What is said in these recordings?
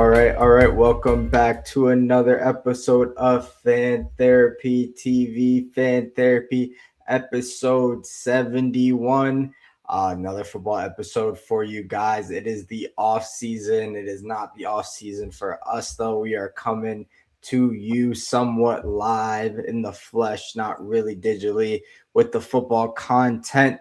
All right. Welcome back to another episode of Fan Therapy TV. Fan Therapy episode 71. Another football episode for you guys. It is the off season. It is not the off season for us though. We are coming to you somewhat live in the flesh, not really digitally, with the football content,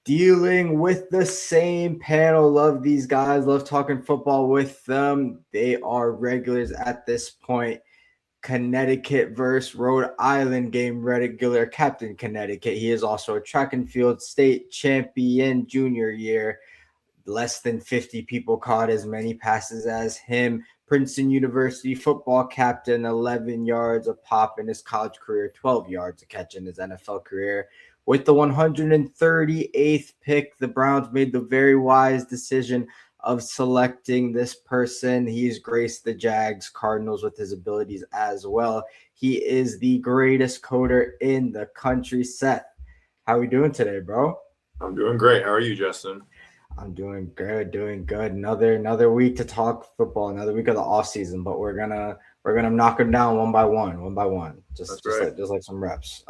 dealing with the same panel. Love these guys, love talking football with them. They are regulars at this point. Connecticut versus Rhode Island game regular captain Connecticut. He is also a track and field state champion junior year. Less than 50 people caught as many passes as him. Princeton University football captain, 11 yards a pop in his college career, 12 yards a catch in his NFL career. With the 138th pick, the Browns made the very wise decision of selecting this person. He's graced the Jags Cardinals with his abilities as well. He is the greatest coder in the country. Seth, how are we doing today, bro? I'm doing great. How are you, Justin? I'm doing good, doing good. Another week to talk football, another week of the off season, but we're gonna knock them down one by one. That's Just right. like some reps.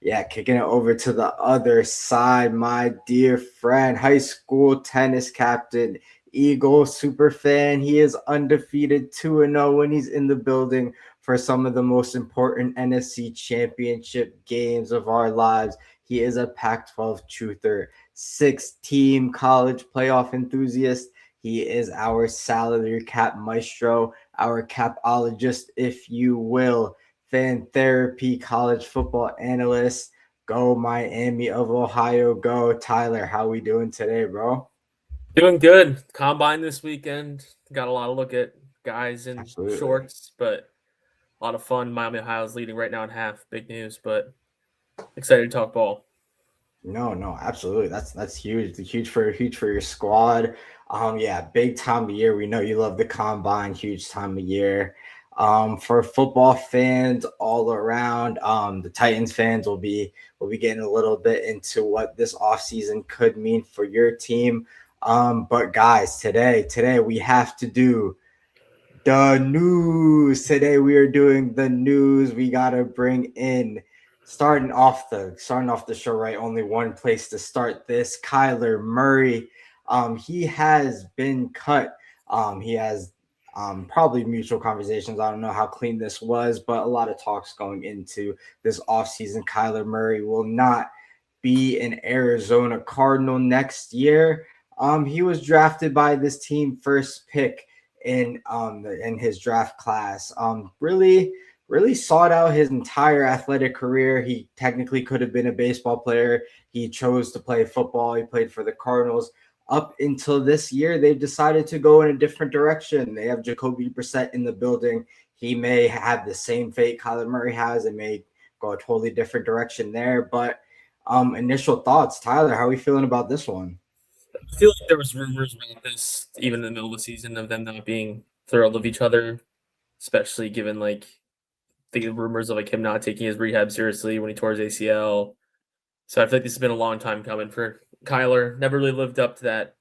Yeah, kicking it over to the other side, my dear friend, high school tennis captain, Eagle super fan. He is undefeated 2-0 when he's in the building for some of the most important NFC championship games of our lives. He is a Pac-12 truther, 6-team college playoff enthusiast. He is our salary cap maestro, our capologist, if you will. Fan therapy, college football analyst. Go Miami of Ohio. Go Tyler. How we doing today, bro? Doing good. Combine this weekend. Got a lot of look at guys in Absolutely. shorts, but a lot of fun. Miami, Ohio is leading right now in half. Big news, but excited to talk ball. No, absolutely. That's huge. Huge for your squad. Yeah, big time of year. We know you love the combine. Huge time of year. For football fans all around, the Titans fans will be getting a little bit into what this offseason could mean for your team. But guys, today we have to do the news. Today we are doing the news. We gotta bring in starting off the show, right? Only one place to start this. Kyler Murray. He has been cut. He has probably mutual conversations. I don't know how clean this was, but a lot of talks going into this offseason. Kyler Murray will not be an Arizona Cardinal next year. He was drafted by this team first pick in his draft class. Really sought out his entire athletic career. He technically could have been a baseball player. He chose to play football. He played for the Cardinals. Up until this year, they've decided to go in a different direction. They have Jacoby Brissett in the building. He may have the same fate Kyler Murray has. It may go a totally different direction there. But initial thoughts, Tyler, how are we feeling about this one? I feel like there was rumors about this even in the middle of the season of them not being thrilled of each other, especially given the rumors of him not taking his rehab seriously when he tore his ACL. So I feel like this has been a long time coming for Kyler. Never really lived up to that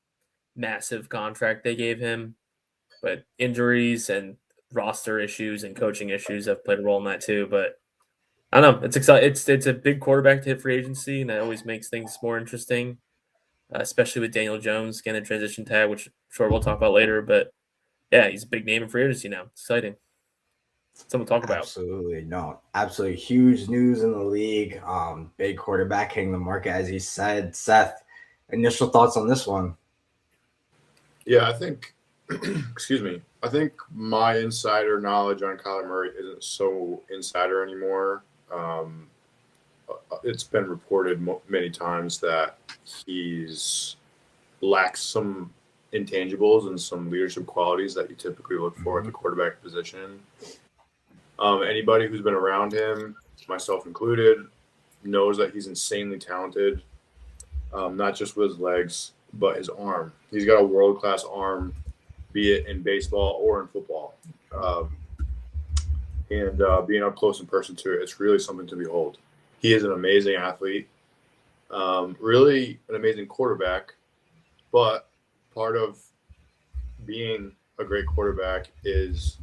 massive contract they gave him, but injuries and roster issues and coaching issues have played a role in that too. But I don't know. It's exciting. It's a big quarterback to hit free agency, and that always makes things more interesting, especially with Daniel Jones getting a transition tag, which I'm sure we'll talk about later. But yeah, he's a big name in free agency now. It's exciting. Something to talk about. Absolutely. No, absolutely huge news in the league. Big quarterback hitting the market, as you said. Seth, initial thoughts on this one? Yeah, I think, excuse me, I think my insider knowledge on Kyler Murray isn't so insider anymore. It's been reported many times that he's lacks some intangibles and some leadership qualities that you typically look for at the quarterback position. Anybody who's been around him, myself included, knows that he's insanely talented, not just with his legs, but his arm. He's got a world-class arm, be it in baseball or in football. And being up close in person to it, it's really something to behold. He is an amazing athlete, really an amazing quarterback, but part of being a great quarterback is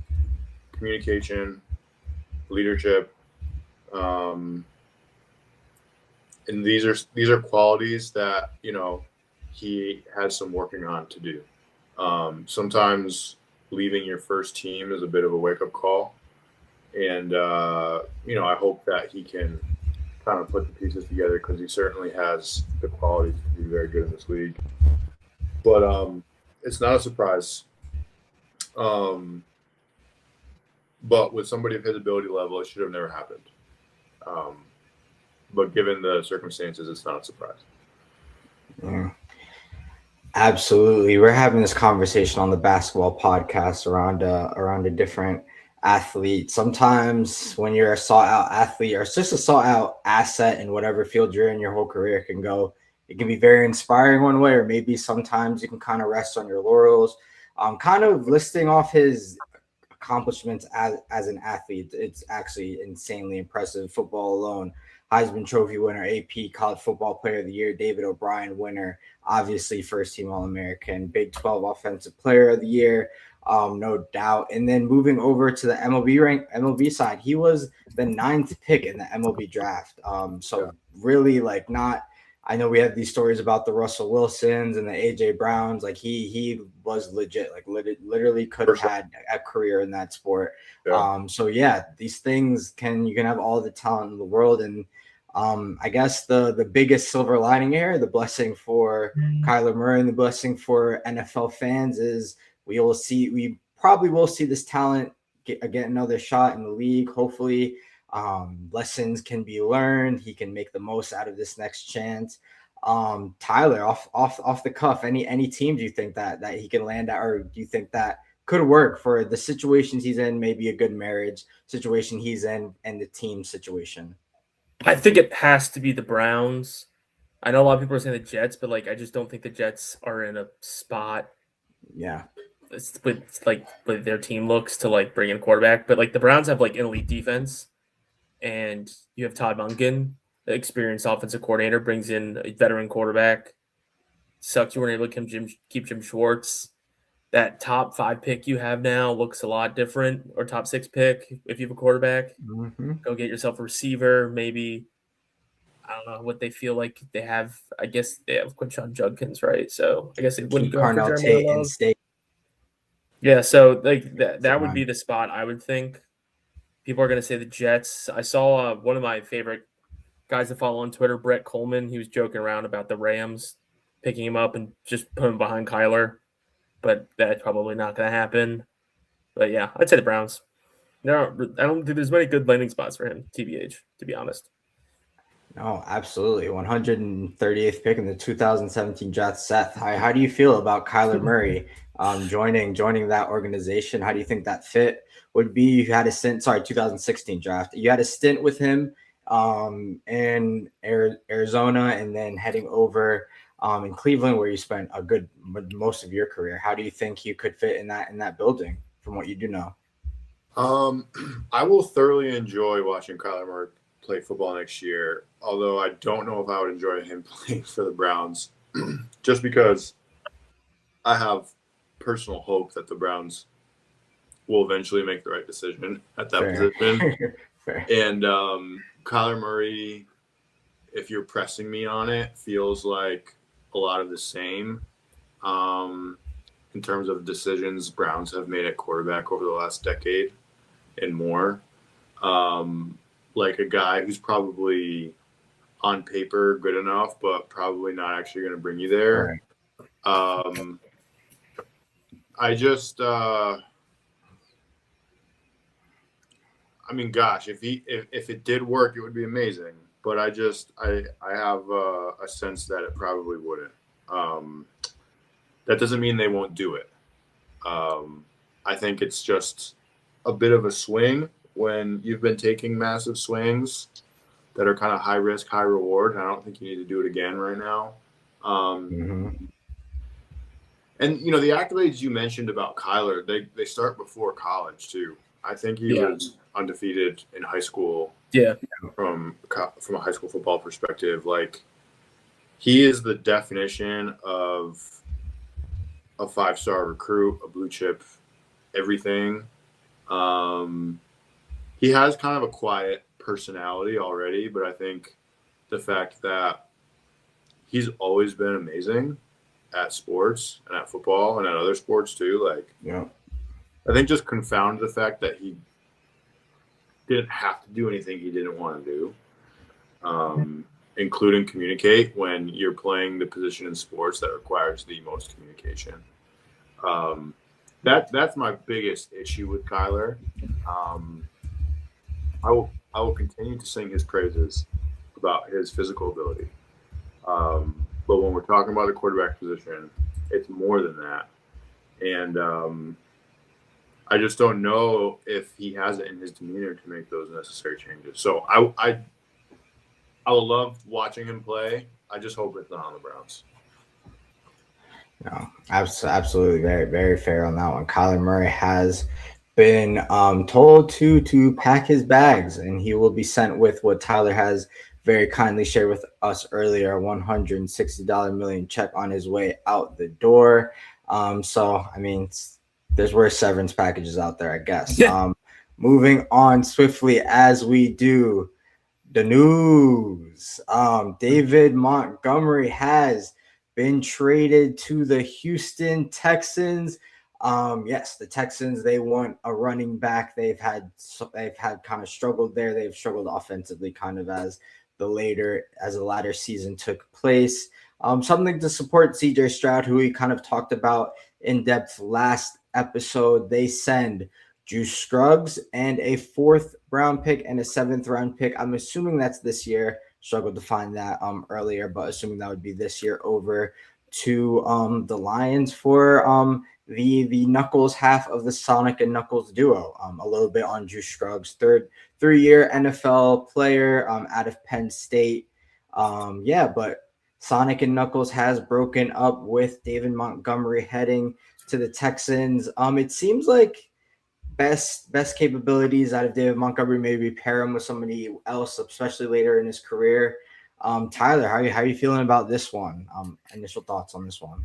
communication, leadership, and these are qualities that he has some working on to do. Sometimes leaving your first team is a bit of a wake up call, and I hope that he can kind of put the pieces together because he certainly has the qualities to be very good in this league. But it's not a surprise. But with somebody of his ability level, it should have never happened. But given the circumstances, it's not a surprise. Yeah. Absolutely. We're having this conversation on the basketball podcast around a different athlete. Sometimes when you're a sought out athlete or just a sought out asset in whatever field you're in, your whole career can go. It can be very inspiring one way, or maybe sometimes you can kind of rest on your laurels. Kind of listing off his accomplishments as an athlete, it's actually insanely impressive. Football alone, Heisman Trophy winner, AP College Football Player of the Year, David O'Brien winner, obviously first team All-American, Big 12 Offensive Player of the Year, no doubt. And then moving over to the MLB side, he was the 9th pick in the MLB draft. So really not. I know we have these stories about the Russell Wilsons and the AJ Browns. Like he was legit, literally could have had a career in that sport. Yeah. So yeah, these things you can have all the talent in the world. And I guess the biggest silver lining here, the blessing for Kyler Murray and the blessing for NFL fans is we probably will see this talent get another shot in the league. Hopefully, lessons can be learned. He can make the most out of this next chance. Tyler, off the cuff, any team do you think that he can land at, or do you think that could work for the situations he's in? Maybe a good marriage situation he's in and the team situation. I think it has to be the Browns. I know a lot of people are saying the Jets, but I just don't think the Jets are in a spot. Yeah. With their team looks to bring in a quarterback, but the Browns have an elite defense, and you have Todd Monken, the experienced offensive coordinator, brings in a veteran quarterback. Sucks you weren't able to keep Jim Schwartz. That top 5 pick you have now looks a lot different, or top 6 pick if you have a quarterback. Mm-hmm. Go get yourself a receiver, maybe. I don't know what they feel like they have. I guess they have Quinshon Judkins, right? So I guess they wouldn't go for Jeremiah Love. Yeah, so that would be the spot I would think. People are going to say the Jets. I saw one of my favorite guys to follow on Twitter, Brett Coleman. He was joking around about the Rams picking him up and just putting him behind Kyler, but that's probably not going to happen. But yeah, I'd say the Browns. No, I don't think there's many good landing spots for him, TBH, to be honest. No, absolutely. 138th pick in the 2017 draft. Seth, how do you feel about Kyler Murray joining that organization? How do you think that fit would be? You had a stint, 2016 draft. You had a stint with him in Arizona and then heading over in Cleveland, where you spent most of your career. How do you think you could fit in that building from what you do know? I will thoroughly enjoy watching Kyler Murray play football next year, although I don't know if I would enjoy him playing for the Browns just because I have personal hope that the Browns will eventually make the right decision at that position. Fair. And Kyler Murray, if you're pressing me on it, feels like a lot of the same in terms of decisions Browns have made at quarterback over the last decade and more. Like a guy who's probably on paper good enough, but probably not actually going to bring you there. Right. I just, I mean, gosh, if it did work, it would be amazing. But I have a sense that it probably wouldn't. That doesn't mean they won't do it. I think it's just a bit of a swing when you've been taking massive swings that are kind of high risk, high reward. And I don't think you need to do it again right now. And, the accolades you mentioned about Kyler, they start before college too. I think he was undefeated in high school. Yeah. From a high school football perspective, he is the definition of a 5-star recruit, a blue chip everything. He has kind of a quiet personality already, but I think the fact that he's always been amazing at sports and at football and at other sports too, like, Yeah. I think just confounded the fact that he didn't have to do anything he didn't want to do, including communicate when you're playing the position in sports that requires the most communication. That's my biggest issue with Kyler. I will continue to sing his praises about his physical ability. But when we're talking about the quarterback position, it's more than that. And I just don't know if he has it in his demeanor to make those necessary changes. So I will love watching him play. I just hope it's not on the Browns. No, absolutely, very, very fair on that one. Kyler Murray has been told to pack his bags, and he will be sent with what Tyler has very kindly shared with us earlier, a $160 million check on his way out the door. So I mean, there's worse severance packages out there, I guess. Moving on swiftly as we do, the news. David Montgomery has been traded to the Houston Texans. Yes, the Texans, they want a running back. They've had kind of struggled there. They've struggled offensively kind of as the latter season took place. Something to support CJ Stroud, who we kind of talked about in depth last episode. They send Juice Scruggs and a 4th round pick and a 7th round pick. I'm assuming that's this year. Struggled to find that earlier, but assuming that would be this year, over to the Lions for the Knuckles half of the Sonic and Knuckles duo. A little bit on Juice Scruggs, 3-year NFL player out of Penn State. But Sonic and Knuckles has broken up with David Montgomery heading to the Texans. It seems like best capabilities out of David Montgomery, maybe pair him with somebody else, especially later in his career. Tyler, how are you feeling about this one? Initial thoughts on this one.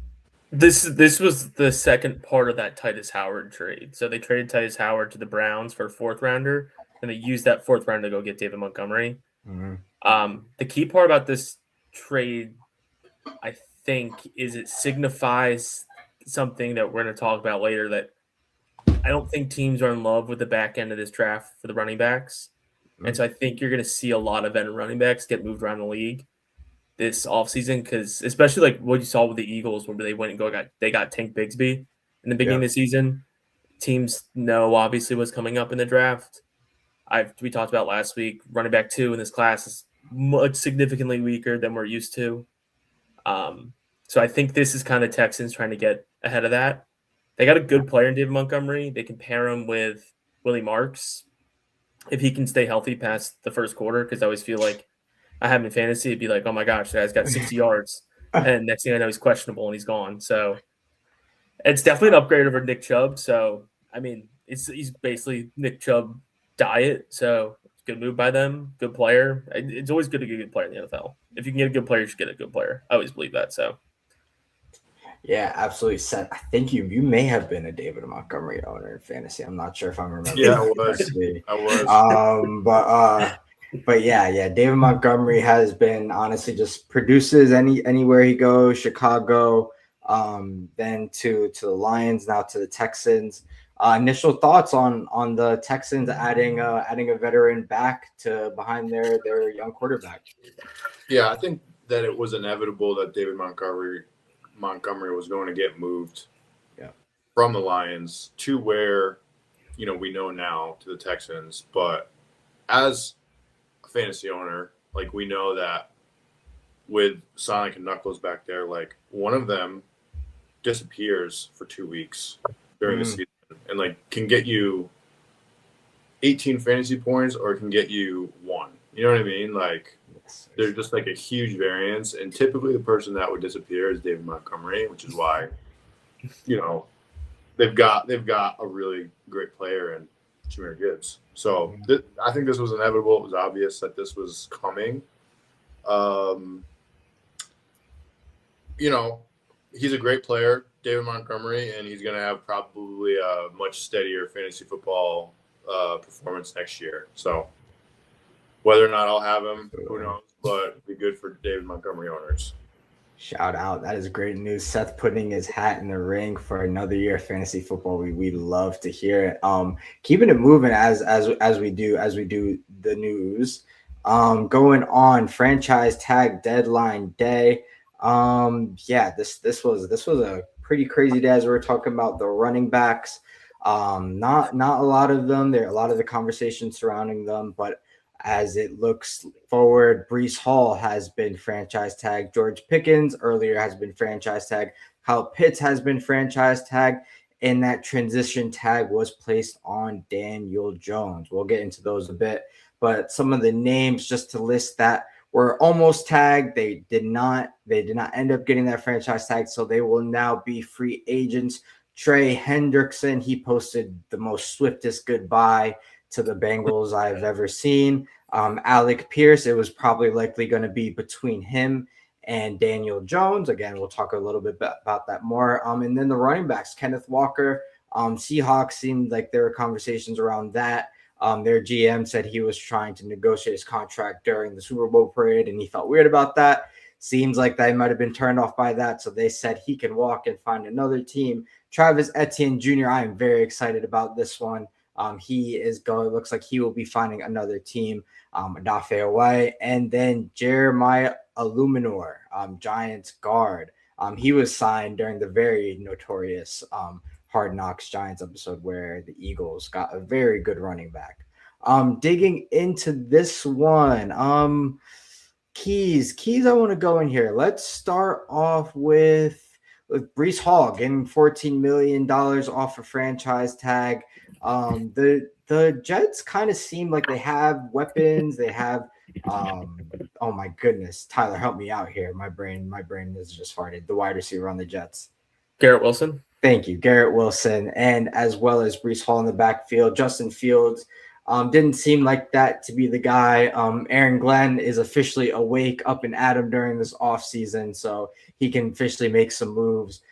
This was the second part of that Titus Howard trade. So they traded Titus Howard to the Browns for a 4th rounder, and they used that 4th round to go get David Montgomery. Mm-hmm. The key part about this trade, I think, is it signifies something that we're going to talk about later, that I don't think teams are in love with the back end of this draft for the running backs. Mm-hmm. And so I think you're going to see a lot of veteran running backs get moved around the league this offseason, because especially like what you saw with the Eagles, where they went and got Tank Bigsby in the beginning of the season. Teams know obviously what's coming up in the draft. We talked about last week, running back 2 in this class is much significantly weaker than we're used to. So I think this is kind of Texans trying to get ahead of that. They got a good player in David Montgomery. They can pair him with Willie Marks if he can stay healthy past the first quarter, because I always feel like I have him in fantasy, it'd be like, oh my gosh, that guy's got 60 yards. And next thing I know, he's questionable and he's gone. So it's definitely an upgrade over Nick Chubb. So, I mean, he's basically Nick Chubb diet. So it's a good move by them. Good player. It's always good to get a good player in the NFL. If you can get a good player, you should get a good player. I always believe that. So. Yeah, absolutely. Seth, I think you may have been a David Montgomery owner in fantasy. I'm not sure if I'm remembering. Yeah, I was. But yeah, David Montgomery has been honestly just produces anywhere he goes. Chicago, then to the Lions, now to the Texans. Initial thoughts on the Texans adding a veteran back to behind their young quarterback. Yeah, I think that it was inevitable that David Montgomery was going to get moved from the Lions to where, we know now, to the Texans. But as a fantasy owner, like, we know that with Sonic and Knuckles back there, like, one of them disappears for 2 weeks during the season and, like, can get you 18 fantasy points or it can get you 1. You know what I mean? Like, there's just like a huge variance, and typically the person that would disappear is David Montgomery, which is why, they've got a really great player in Jahmyr Gibbs. So I think this was inevitable. It was obvious that this was coming. He's a great player. David Montgomery, and he's going to have probably a much steadier fantasy football performance next year. So whether or not I'll have him, who knows? But it'd be good for David Montgomery owners. Shout out. That is great news. Seth putting his hat in the ring for another year of fantasy football. We love to hear it. Keeping it moving as we do the news. Going on franchise tag deadline day. This was a pretty crazy day as we were talking about the running backs. Not a lot of them. There are a lot of the conversation surrounding them, but as it looks forward, Breece Hall has been franchise tagged. George Pickens earlier has been franchise tagged. Kyle Pitts has been franchise tagged. And that transition tag was placed on Daniel Jones. We'll get into those a bit. But some of the names just to list that were almost tagged. They did not end up getting that franchise tag. So they will now be free agents. Trey Hendrickson, he posted the most swiftest goodbye to the Bengals I've ever seen. Alec Pierce, it was probably likely going to be between him and Daniel Jones. Again, we'll talk a little bit about that more. And then the running backs, Kenneth Walker, Seahawks, seemed like there were conversations around that. Their GM said he was trying to negotiate his contract during the Super Bowl parade, and he felt weird about that. Seems like they might have been turned off by that, so they said he can walk and find another team. Travis Etienne Jr., I am very excited about this one. He is going. Looks like he will be finding another team. Adafe away, and then Jeremiah Illuminor, Giants guard. He was signed during the very notorious Hard Knocks Giants episode where the Eagles got a very good running back. Digging into this one, keys. I want to go in here. Let's start off with Breece Hall getting $14 million off a franchise tag. The Jets kind of seem like they have weapons. They have, oh my goodness, Tyler, help me out here. My brain is just farted. The wide receiver on the Jets, Garrett Wilson. Thank you, Garrett Wilson, and as well as Breece Hall in the backfield. Justin Fields didn't seem like that to be the guy. Aaron Glenn is officially awake, up and at him during this offseason, so he can officially make some moves.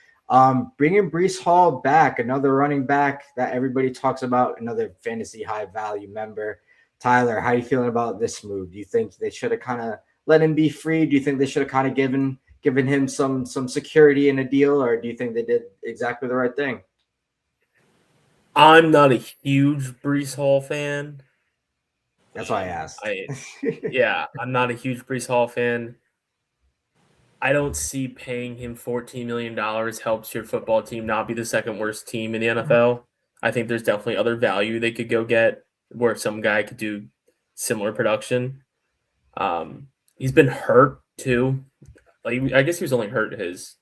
Bringing Breece Hall back, another running back that everybody talks about, another fantasy high value member. Tyler, how are you feeling about this move? Do you think they should have kind of let him be free? Do you think they should have kind of given him some security in a deal, or do you think they did exactly the right thing? I'm not a huge Breece Hall fan. That's why I asked. I'm not a huge Breece Hall fan. I don't see paying him $14 million helps your football team not be the second worst team in the NFL. I think there's definitely other value they could go get where some guy could do similar production. He's been hurt too. Like, I guess he was only hurt his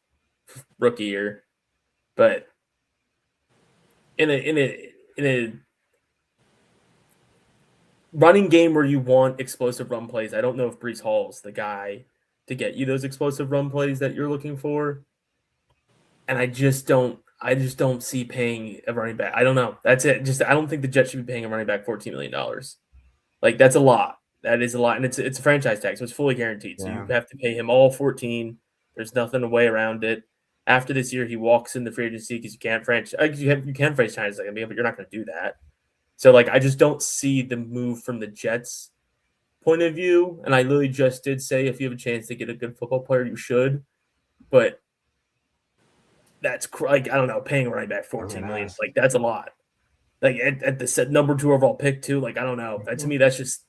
rookie year, but in a running game where you want explosive run plays, I don't know if Breece Hall's the guy to get you those explosive run plays that you're looking for. And I just don't see paying a running back. I don't know. That's it. I don't think the Jets should be paying a running back $14 million. Like, that's a lot. That is a lot. And it's a franchise tag, so it's fully guaranteed. So you have to pay him all 14. There's nothing way around it. After this year, he walks in the free agency because you can't franchise. You can franchise him, but you're not going to do that. So, like, I just don't see the move from the Jets' point of view. And I literally just did say if you have a chance to get a good football player, you should. But that's like, I don't know, paying a running back $14 million, like, that's a lot. Like, at the set number 2 overall pick too. Like, I don't know. That, to me, that's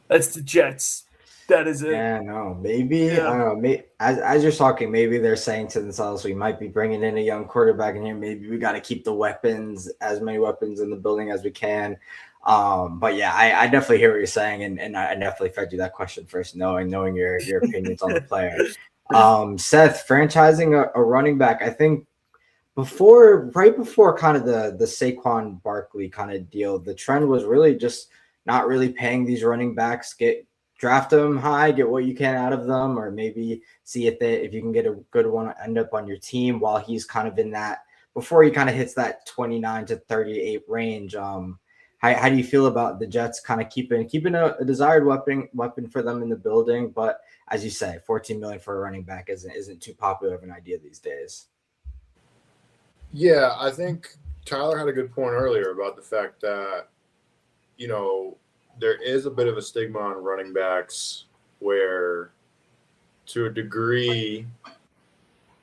the Jets. That is it. Yeah, no, maybe. I don't know. Maybe, as you're talking, maybe they're saying to themselves, we might be bringing in a young quarterback in here. Maybe we got to keep the weapons, as many weapons in the building as we can. But yeah, I definitely hear what you're saying, and I definitely fed you that question first, knowing your opinions on the player. Seth, franchising a running back, I think right before kind of the Saquon Barkley kind of deal, the trend was really just not really paying these running backs, draft them high, get what you can out of them, or maybe see if you can get a good one end up on your team while he's kind of in that, before he kind of hits that 29 to 38 range. How do you feel about the Jets kind of keeping a desired weapon for them in the building? But as you say, $14 million for a running back isn't too popular of an idea these days. Yeah, I think Tyler had a good point earlier about the fact that, there is a bit of a stigma on running backs where, to a degree,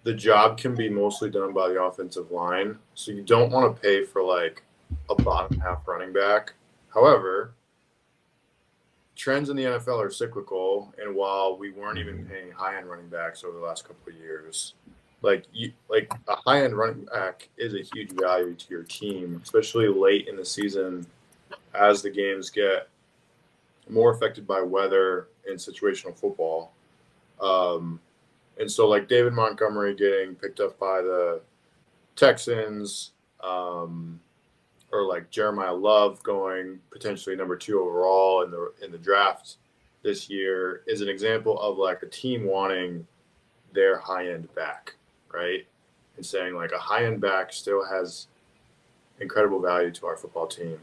the job can be mostly done by the offensive line. So you don't want to pay for like a bottom half running back. However, trends in the NFL are cyclical, and while we weren't even paying high end running backs over the last couple of years, like a high end running back is a huge value to your team, especially late in the season as the games get more affected by weather and situational football. And so, like David Montgomery getting picked up by the Texans, or like Jeremiah Love going potentially number 2 overall in the draft this year is an example of like a team wanting their high end back, right? And saying like a high end back still has incredible value to our football team.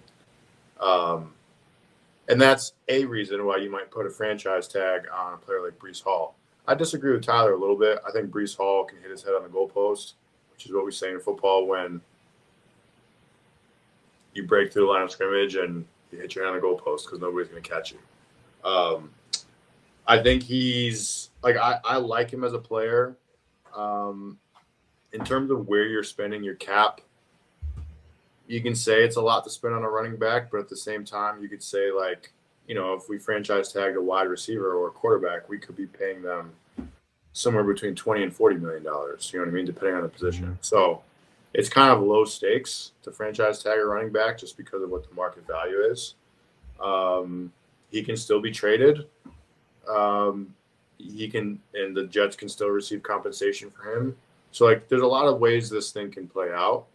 And that's a reason why you might put a franchise tag on a player like Breece Hall. I disagree with Tyler a little bit. I think Breece Hall can hit his head on the goalpost, which is what we say in football when you break through the line of scrimmage and you hit your head on the goalpost because nobody's going to catch you. I think he's like I like him as a player. In terms of where you're spending your cap, you can say it's a lot to spend on a running back, but at the same time, you could say like, if we franchise tagged a wide receiver or a quarterback, we could be paying them somewhere between $20 and $40 million. You know what I mean? Depending on the position. Mm-hmm. So it's kind of low stakes to franchise tag a running back just because of what the market value is. He can still be traded. He can, and the Jets can still receive compensation for him. So like, there's a lot of ways this thing can play out.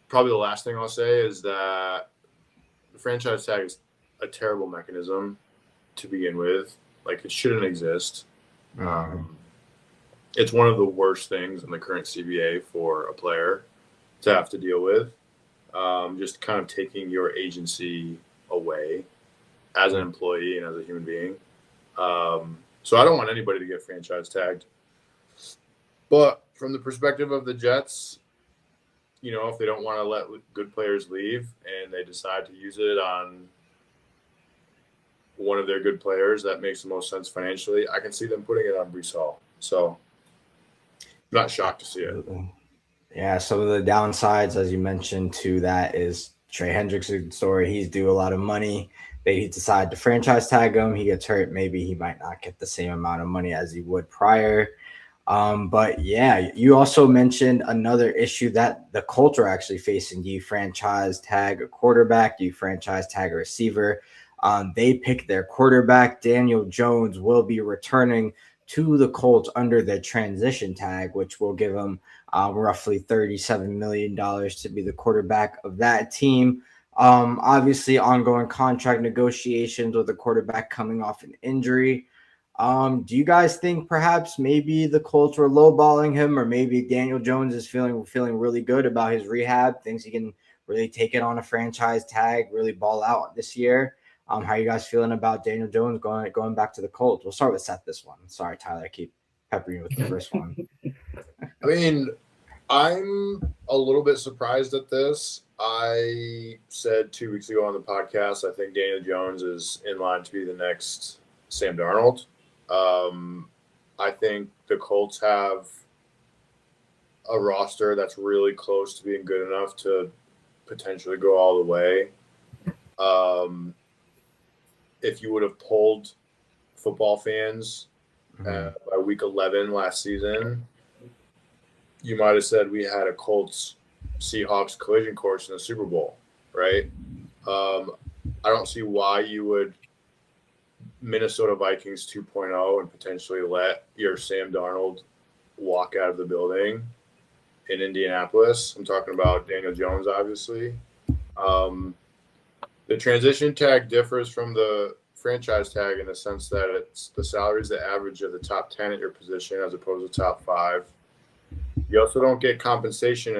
Probably the last thing I'll say is that the franchise tag is a terrible mechanism to begin with. Like, it shouldn't exist. It's one of the worst things in the current CBA for a player to have to deal with. Just kind of taking your agency away as an employee and as a human being. So I don't want anybody to get franchise tagged. But from the perspective of the Jets, if they don't want to let good players leave and they decide to use it on one of their good players that makes the most sense financially, I can see them putting it on Breece Hall. So I'm not shocked to see it. Yeah, some of the downsides, as you mentioned, to that is Trey Hendrickson's story. He's due a lot of money. They decide to franchise tag him. He gets hurt. Maybe he might not get the same amount of money as he would prior. But yeah, you also mentioned another issue that the Colts are actually facing. Do you franchise tag a quarterback? Do you franchise tag a receiver? They picked their quarterback. Daniel Jones will be returning to the Colts under the transition tag, which will give him roughly $37 million to be the quarterback of that team. Obviously, ongoing contract negotiations with the quarterback coming off an injury. Do you guys think perhaps maybe the Colts were lowballing him, or maybe Daniel Jones is feeling really good about his rehab, thinks he can really take it on a franchise tag, really ball out this year? How are you guys feeling about Daniel Jones going back to the Colts? We'll start with Seth this one. Sorry, Tyler, I keep peppering you with the first one. I mean, I'm a little bit surprised at this. I said 2 weeks ago on the podcast, I think Daniel Jones is in line to be the next Sam Darnold. I think the Colts have a roster that's really close to being good enough to potentially go all the way. If you would have polled football fans by week 11 last season, you might have said we had a Colts Seahawks collision course in the Super Bowl, right? I don't see why you would Minnesota Vikings 2.0 and potentially let your Sam Darnold walk out of the building in Indianapolis. I'm talking about Daniel Jones, obviously. The transition tag differs from the franchise tag in the sense that it's the salary is the average of the top 10 at your position as opposed to top 5. You also don't get compensation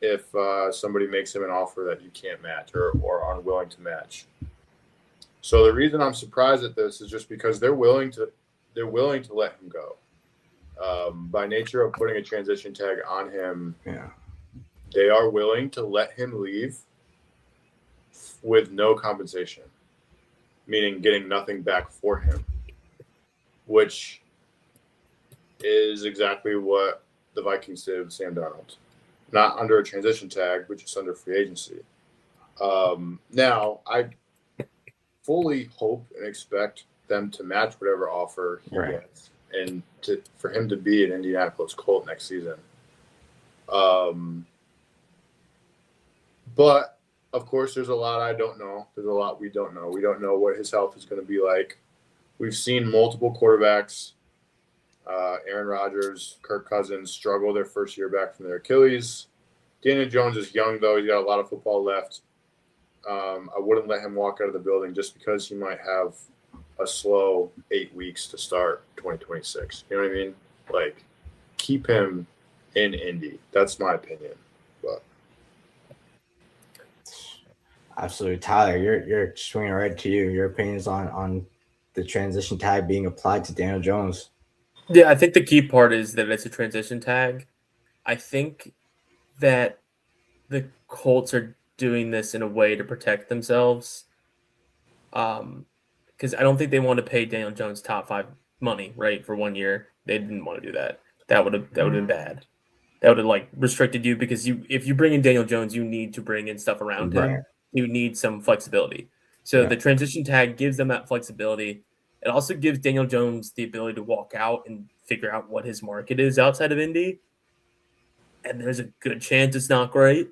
if somebody makes him an offer that you can't match or are unwilling to match. So the reason I'm surprised at this is just because they're willing to let him go. by nature of putting a transition tag on him, Yeah. they are willing to let him leave with no compensation, meaning getting nothing back for him, which is exactly what the Vikings did with Sam Darnold. Not under a transition tag, but just under free agency. Now, I fully hope and expect them to match whatever offer he gets and for him to be an Indianapolis Colt next season. But, of course, there's a lot I don't know. There's a lot we don't know. We don't know what his health is going to be like. We've seen multiple quarterbacks, Aaron Rodgers, Kirk Cousins, struggle their first year back from their Achilles. Daniel Jones is young, though. He's got a lot of football left. I wouldn't let him walk out of the building just because he might have a slow 8 weeks to start 2026. You know what I mean? Like, keep him in Indy. That's my opinion. But Absolutely, Tyler. You're swinging right to you. Your opinions on the transition tag being applied to Daniel Jones. Yeah, I think the key part is that it's a transition tag. I think that the Colts are doing this in a way to protect themselves. Because I don't think they want to pay Daniel Jones top 5 money, right, for 1 year. They didn't want to do that. That would have been bad. That would have like restricted you because if you bring in Daniel Jones, you need to bring in stuff around him. You need some flexibility. So the transition tag gives them that flexibility. It also gives Daniel Jones the ability to walk out and figure out what his market is outside of Indy. And there's a good chance it's not great.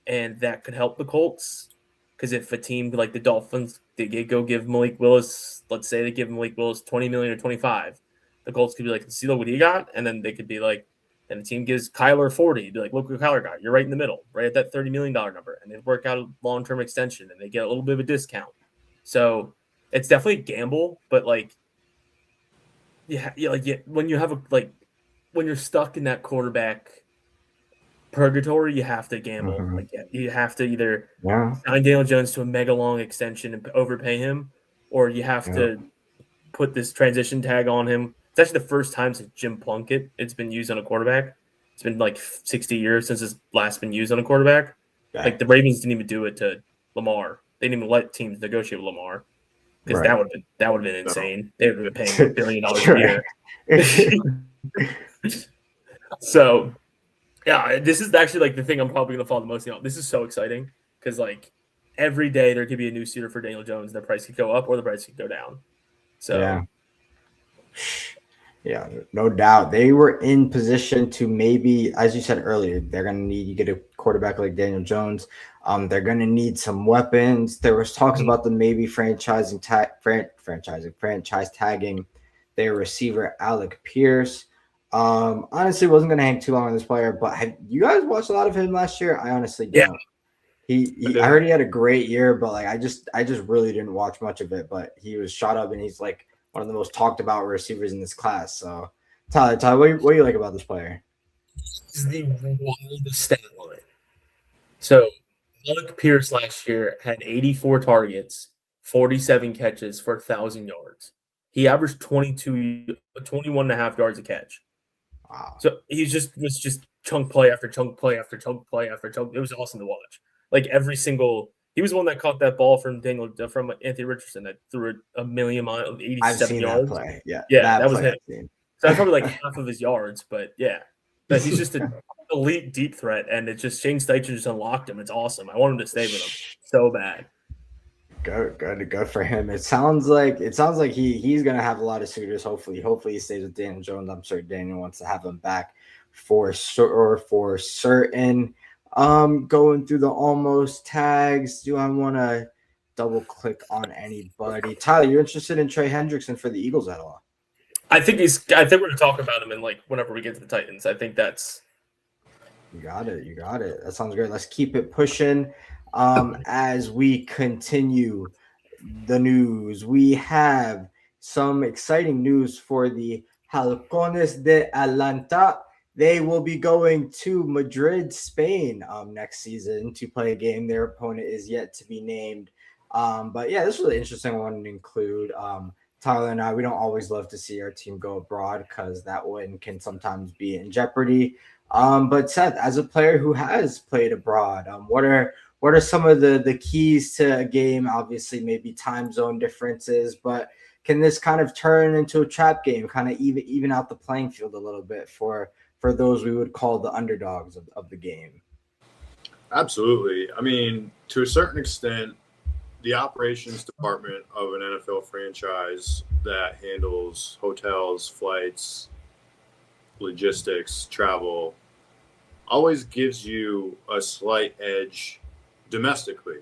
And that could help the Colts. Because if a team like the Dolphins, they go give Malik Willis, let's say they give Malik Willis $20 million or $25, the Colts could be like, see, look what he got. And then they could be like, and the team gives Kyler 40, be like, look what Kyler got. You're right in the middle, right at that $30 million number. And they work out a long-term extension and they get a little bit of a discount. So it's definitely a gamble, but like, when you have when you're stuck in that quarterback purgatory, you have to gamble. Mm-hmm. Like you have to either sign Daniel Jones to a mega long extension and overpay him, or you have to put this transition tag on him. It's actually the first time since Jim Plunkett it's been used on a quarterback. It's been like 60 years since it's last been used on a quarterback. Okay. Like the Ravens didn't even do it to Lamar. They didn't even let teams negotiate with Lamar because that would have been insane. They would have been paying $1 billion a year. So. Yeah, this is actually like the thing I'm probably going to follow the most. This is so exciting because like every day there could be a new suitor for Daniel Jones. The price could go up or the price could go down. So yeah, no doubt. They were in position to maybe, as you said earlier, they're going to need to get a quarterback like Daniel Jones. They're going to need some weapons. There was talks about them maybe franchise tagging their receiver Alec Pierce. Honestly, wasn't going to hang too long on this player, but have you guys watched a lot of him last year? I honestly don't. I heard he had a great year, but like I just really didn't watch much of it. But he was shot up, and he's like one of the most talked about receivers in this class. So, Tyler, what do you like about this player? He's the wildest stat line. So, Alec Pierce last year had 84 targets, 47 catches for 1,000 yards. He averaged 21 and a half yards a catch. Wow. So he was just chunk play after chunk play after chunk play after chunk. It was awesome to watch. Like every single, he was the one that caught that ball from Anthony Richardson that threw it a million miles, 87 I've seen yards. That play. Yeah, that was him. So that's probably like half of his yards, but but he's just an elite deep threat, and it's just Shane Steichen just unlocked him. It's awesome. I want him to stay with him so bad. Good for him. It sounds like he's gonna have a lot of suitors. Hopefully he stays with Daniel Jones. I'm sure Daniel wants to have him back for certain. Going through the almost tags. Do I want to double click on anybody? Tyler, you're interested in Trey Hendrickson for the Eagles at all? I think we're gonna talk about him in like whenever we get to the Titans. I think that's. You got it. That sounds great. Let's keep it pushing. As we continue the news, we have some exciting news for the Halcones de Atlanta. They will be going to Madrid, Spain next season to play a game. Their opponent is yet to be named. But yeah, this is really interesting one to include. Tyler and I, we don't always love to see our team go abroad because that win can sometimes be in jeopardy. But Seth, as a player who has played abroad, what are some of the keys to a game? Obviously, maybe time zone differences, but can this kind of turn into a trap game, kind of even out the playing field a little bit for those we would call the underdogs of the game? Absolutely. I mean, to a certain extent, the operations department of an NFL franchise that handles hotels, flights, logistics, travel, always gives you a slight edge domestically.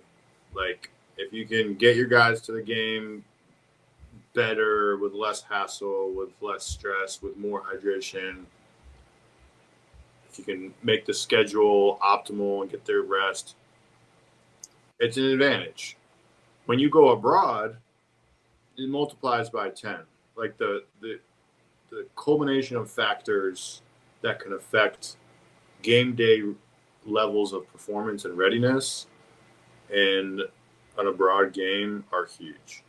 Like, if you can get your guys to the game better, with less hassle, with less stress, with more hydration, if you can make the schedule optimal and get their rest, it's an advantage. When you go abroad, it multiplies by 10. Like the culmination of factors that can affect game day levels of performance and readiness in an abroad game are huge.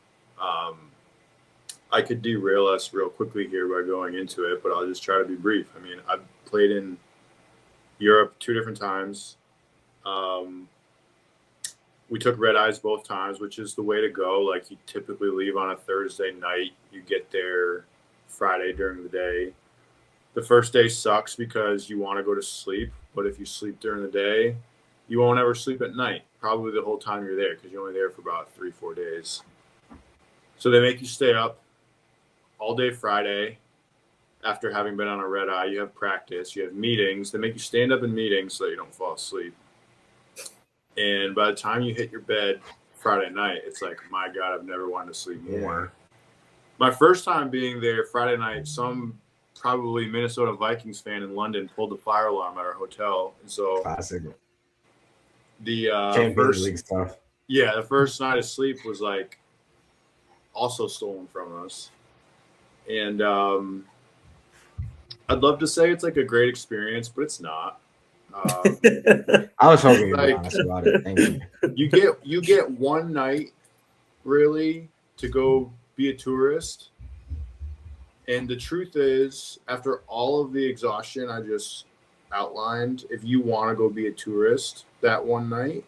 I could derail us real quickly here by going into it, but I'll just try to be brief. I mean, I've played in Europe 2 different times. We took red eyes both times, which is the way to go. Like, you typically leave on a Thursday night. You get there Friday during the day. The first day sucks because you want to go to sleep, but if you sleep during the day, you won't ever sleep at night, probably the whole time you're there, because you're only there for about 3-4 days. So they make you stay up all day Friday. After having been on a red eye, you have practice, you have meetings. They make you stand up in meetings so that you don't fall asleep. And by the time you hit your bed Friday night, it's like, my God, I've never wanted to sleep more. Yeah. My first time being there Friday night, some probably Minnesota Vikings fan in London pulled the fire alarm at our hotel. And so classic. The Champions League stuff. Yeah, the first night of sleep was like also stolen from us. And I'd love to say it's like a great experience, but it's not. I was hoping you'd be honest about it. Thank you. You get one night really to go be a tourist. And the truth is, after all of the exhaustion I just outlined, if you want to go be a tourist that one night,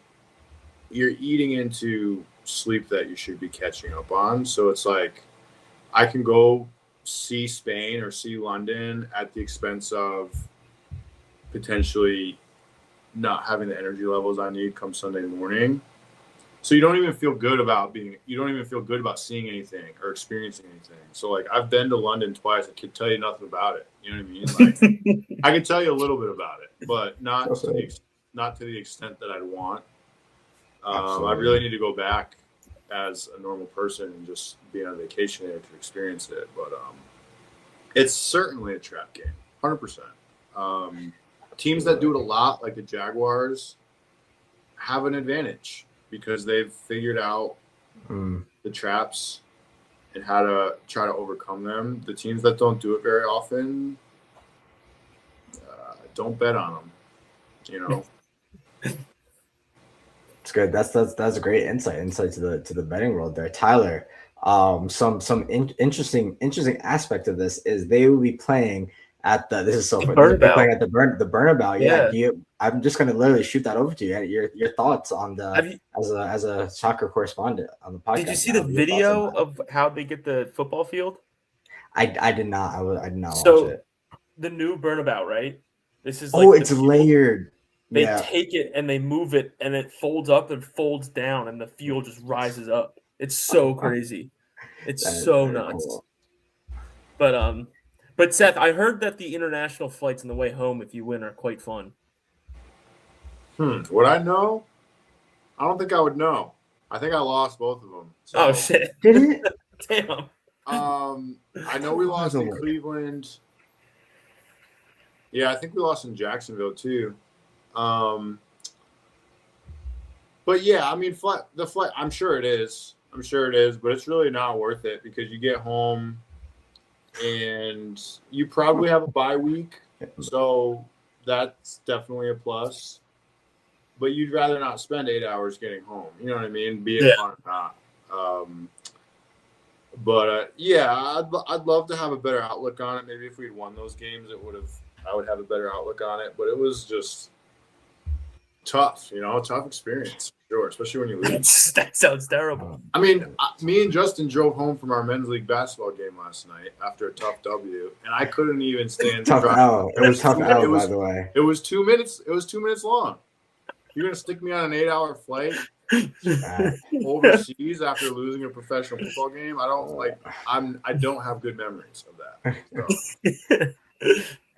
you're eating into sleep that you should be catching up on. So it's like, I can go see Spain or see London at the expense of potentially not having the energy levels I need come Sunday morning. So you don't even feel good about seeing anything or experiencing anything. So like, I've been to London twice. I could tell you nothing about it. You know what I mean? Like, I could tell you a little bit about it, but not to the extent that I'd want. I really need to go back as a normal person and just be on vacation there to experience it. But it's certainly a trap game, 100%. Teams that do it a lot, like the Jaguars, have an advantage because they've figured out the traps and how to try to overcome them. The teams that don't do it very often, don't bet on them, you know. It's good. That's a great insight to the betting world there, Tyler. Some interesting aspect of this is they will be playing at this is so funny. They're playing at the Burnabout. Yeah. I'm just gonna literally shoot that over to you. Your thoughts on as a soccer correspondent on the podcast. Did you see the video of how they get the football field? I did not. I did not watch it. The new Burnabout, right? This is it's layered. They take it and they move it, and it folds up and folds down, and the field just rises up. It's so crazy. It's so nuts. Cool. But Seth, I heard that the international flights on the way home, if you win, are quite fun. Would I know? I don't think I would know. I think I lost both of them. So. Oh shit! Did it? Damn. I know we lost in Cleveland. Yeah, I think we lost in Jacksonville too. But yeah, I mean, the flight. I'm sure it is, but it's really not worth it because you get home and you probably have a bye week, so that's definitely a plus. But you'd rather not spend 8 hours getting home. You know what I mean? Be it fun or not. But yeah, I'd love to have a better outlook on it. Maybe if we'd won those games, I would have a better outlook on it. But it was just tough, tough experience, sure, especially when you lose. That sounds terrible. I mean, me and Justin drove home from our men's league basketball game last night after a tough W, and I couldn't even stand. Tough L. It was tough L, by the way. It was 2 minutes. It was 2 minutes long. You're gonna stick me on an 8-hour flight overseas after losing a professional football game? I don't have good memories of that. So.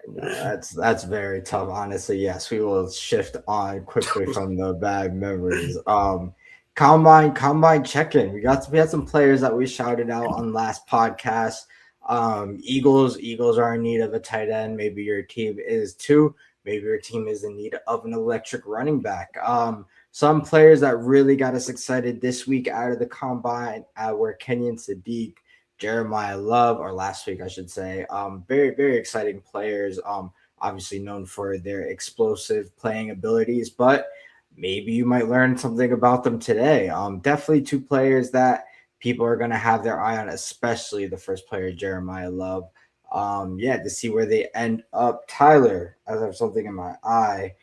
No, that's very tough. Honestly, yes, we will shift on quickly from the bad memories. Combine check-in. We had some players that we shouted out on last podcast. Eagles are in need of a tight end. Maybe your team is too. Maybe your team is in need of an electric running back. Some players that really got us excited this week out of the combine were Kenyon Sadiq, Jeremiah Love, or last week, I should say. Very, very exciting players. Obviously known for their explosive playing abilities, but maybe you might learn something about them today. Definitely two players that people are going to have their eye on, especially the first player, Jeremiah Love. To see where they end up. Tyler, as I have something in my eye,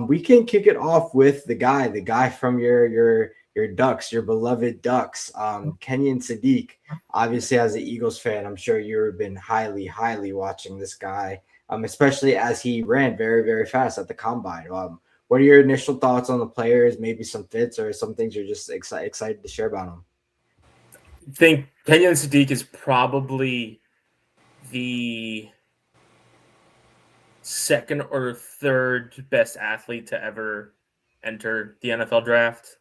we can kick it off with the guy from your Ducks, your beloved Ducks, Kenyon Sadiq. Obviously, as an Eagles fan, I'm sure you've been highly, highly watching this guy, especially as he ran very, very fast at the combine. What are your initial thoughts on the players? Maybe some fits or some things you're just excited to share about them. I think Kenyon Sadiq is probably the second or third best athlete to ever enter the NFL draft.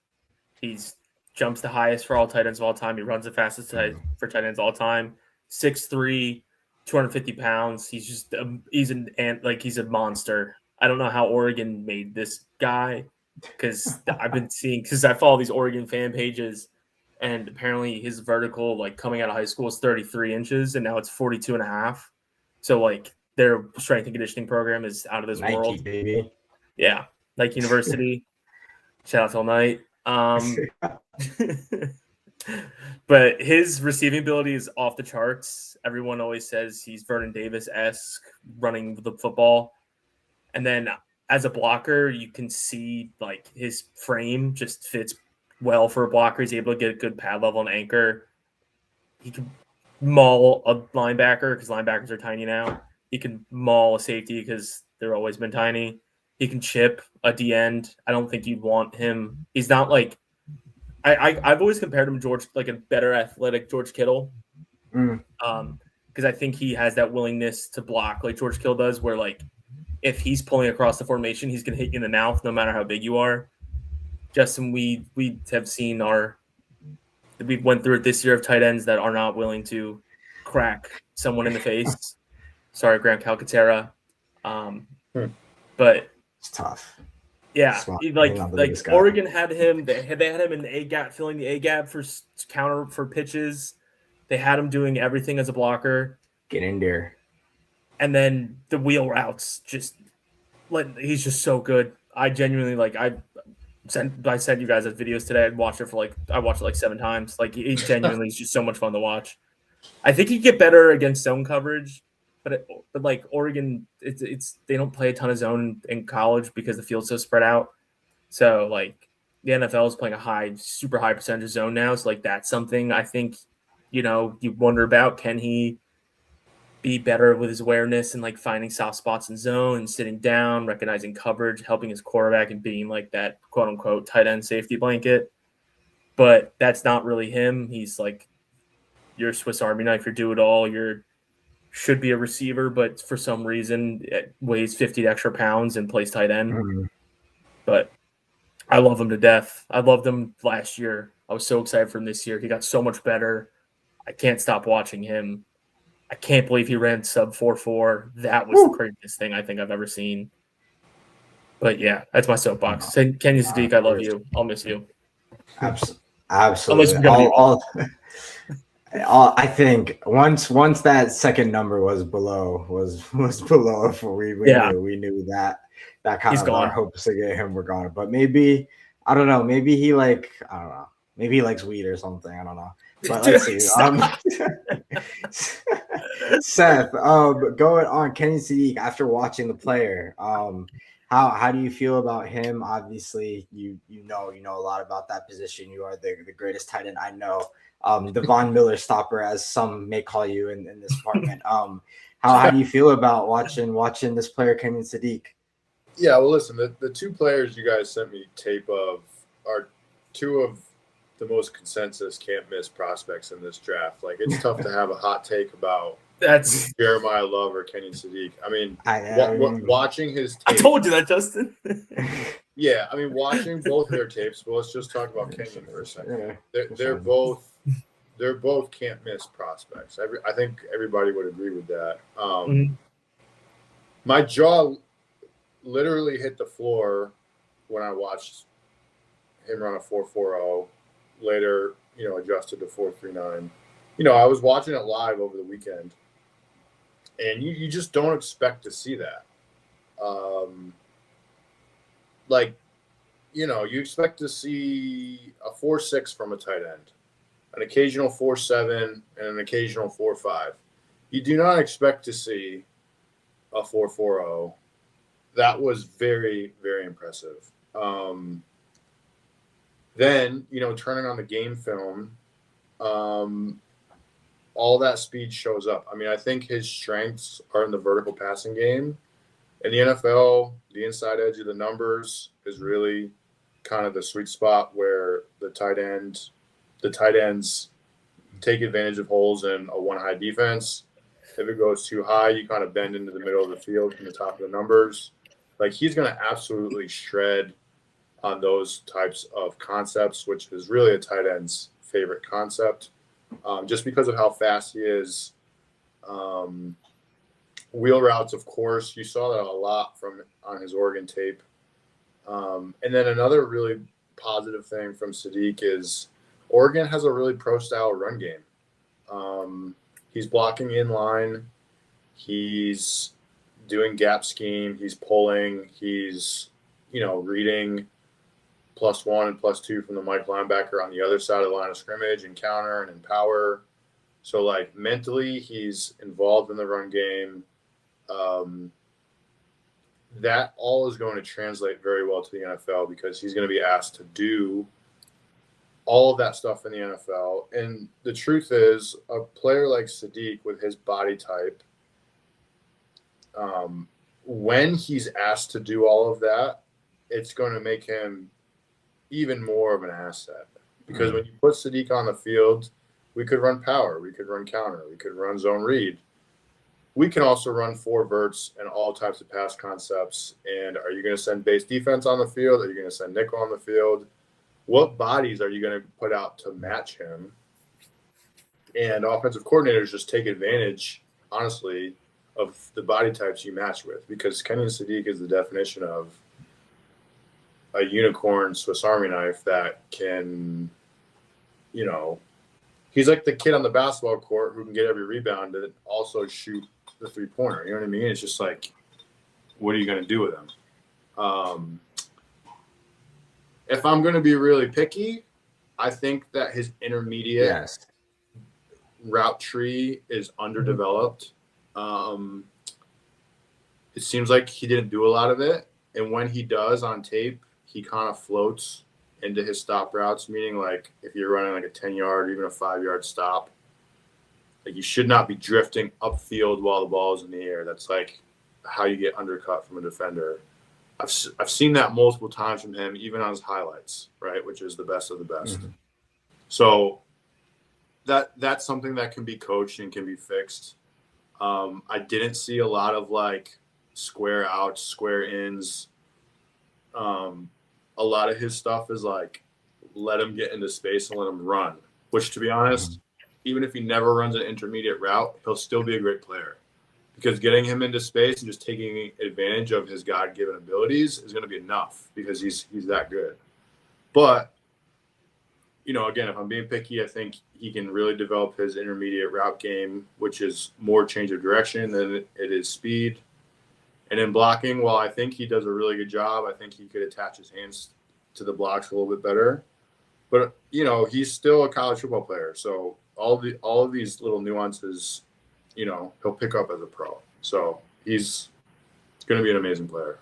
He's jumps the highest for all tight ends of all time. He runs the fastest for tight ends all time. 6'3", 250 pounds. He's a monster. I don't know how Oregon made this guy because I follow these Oregon fan pages, and apparently his vertical, coming out of high school, is 33 inches, and now it's 42 and a half. So, their strength and conditioning program is out of this Nike, world. Baby. Yeah, Nike University. Shout out to all night. But his receiving ability is off the charts. Everyone always says he's Vernon Davis-esque running the football. And then as a blocker, you can see his frame just fits well for a blocker. He's able to get a good pad level and anchor. He can maul a linebacker because linebackers are tiny now. He can maul a safety because they've always been tiny. He can chip a D end. I don't think you'd want him. He's not I've always compared him to a better athletic George Kittle. Because I think he has that willingness to block like George Kittle does, where if he's pulling across the formation, he's gonna hit you in the mouth no matter how big you are. Justin, we have seen we went through it this year of tight ends that are not willing to crack someone in the face. Sorry, Graham Calcaterra. But it's tough. Yeah, Oregon had him. They had him in the A gap, filling the A gap for counter for pitches. They had him doing everything as a blocker. Get in there. And then the wheel routes, he's just so good. I genuinely I sent you guys those videos today. I watched it 7 times. He genuinely is just so much fun to watch. I think he'd get better against zone coverage. But Oregon, it's they don't play a ton of zone in college because the field's so spread out. So the NFL is playing a super high percentage of zone now. So that's something I think you wonder about. Can he be better with his awareness and finding soft spots in zone and sitting down, recognizing coverage, helping his quarterback and being that quote unquote tight end safety blanket? But that's not really him. He's you're a Swiss Army knife. You're do it all. Should be a receiver, but for some reason it weighs 50 extra pounds and plays tight end. Mm-hmm. But I love him to death. I loved him last year. I was so excited for him this year. He got so much better. I can't stop watching him. I can't believe he ran sub 4.4. That was the craziest thing I think I've ever seen. But yeah, that's my soapbox. Kenyon Sadiq, I love you. I'll miss you. Absolutely. I think once that second number was below we knew that kind of our hopes to get him were gone. But maybe I don't know. Maybe he maybe he likes weed or something. I don't know. But let's see. Seth, going on Kenny Sadiq after watching the player. How do you feel about him? Obviously, you know a lot about that position. You are the greatest tight end I know. The Von Miller stopper, as some may call you in this department. How do you feel about watching this player, Kenny Sadiq? Yeah, well, listen, the two players you guys sent me tape of are two of the most consensus can't miss prospects in this draft. Like, it's tough to have a hot take about That's Jeremiah Love or Kenny Sadiq. I mean, watching his tape, I told you that, Justin. Yeah, I mean, watching both of their tapes. But let's just talk about Kenyon for a second. They're both can't miss prospects. I think everybody would agree with that. My jaw literally hit the floor when I watched him run a 4.40. Later, adjusted to 4.39. I was watching it live over the weekend, and you just don't expect to see that. You expect to see a 4.6 from a tight end, an occasional 4.7, and an occasional 4.5. You do not expect to see a 4.40. That was very, very impressive. Then, turning on the game film, all that speed shows up. I mean, I think his strengths are in the vertical passing game. In the NFL, the inside edge of the numbers is really kind of the sweet spot where the tight ends take advantage of holes in a one-high defense. If it goes too high, you kind of bend into the middle of the field from the top of the numbers. Like, he's going to absolutely shred on those types of concepts, which is really a tight end's favorite concept, just because of how fast he is. Wheel routes, of course, you saw that a lot on his Oregon tape. And then another really positive thing from Sadiq is Oregon has a really pro-style run game. He's blocking in line. He's doing gap scheme. He's pulling. He's, reading +1 and +2 from the Mike linebacker on the other side of the line of scrimmage and counter and in power. So, like, mentally, he's involved in the run game. That all is going to translate very well to the NFL because he's going to be asked to do all of that stuff in the NFL. And the truth is, a player like Sadiq with his body type, when he's asked to do all of that, it's going to make him even more of an asset. Because when you put Sadiq on the field, we could run power, we could run counter, we could run zone read. We can also run 4 verts and all types of pass concepts. And are you going to send base defense on the field? Are you going to send nickel on the field? What bodies are you going to put out to match him? And offensive coordinators just take advantage, honestly, of the body types you match with. Because Kenyon Sadiq is the definition of a unicorn Swiss Army knife that can, he's like the kid on the basketball court who can get every rebound and also shoot the three-pointer. You know what I mean? It's just like, what are you going to do with him? If I'm going to be really picky, I think that his intermediate route tree is underdeveloped. It seems like he didn't do a lot of it. And when he does on tape, he kind of floats into his stop routes, meaning like if you're running like a 10-yard or even a 5-yard stop, like you should not be drifting upfield while the ball is in the air. That's like how you get undercut from a defender. I've seen that multiple times from him, even on his highlights, right, which is the best of the best. So that's something that can be coached and can be fixed. I didn't see a lot of like square outs, square ins. A lot of his stuff is like let him get into space and let him run, which, to be honest, even if he never runs an intermediate route, he'll still be a great player because getting him into space and just taking advantage of his God-given abilities is going to be enough because he's that good. But, again, if I'm being picky, I think he can really develop his intermediate route game, which is more change of direction than it is speed. And in blocking, while I think he does a really good job, I think he could attach his hands to the blocks a little bit better. But he's still a college football player, so all of these little nuances, he'll pick up as a pro. So he's going to be an amazing player.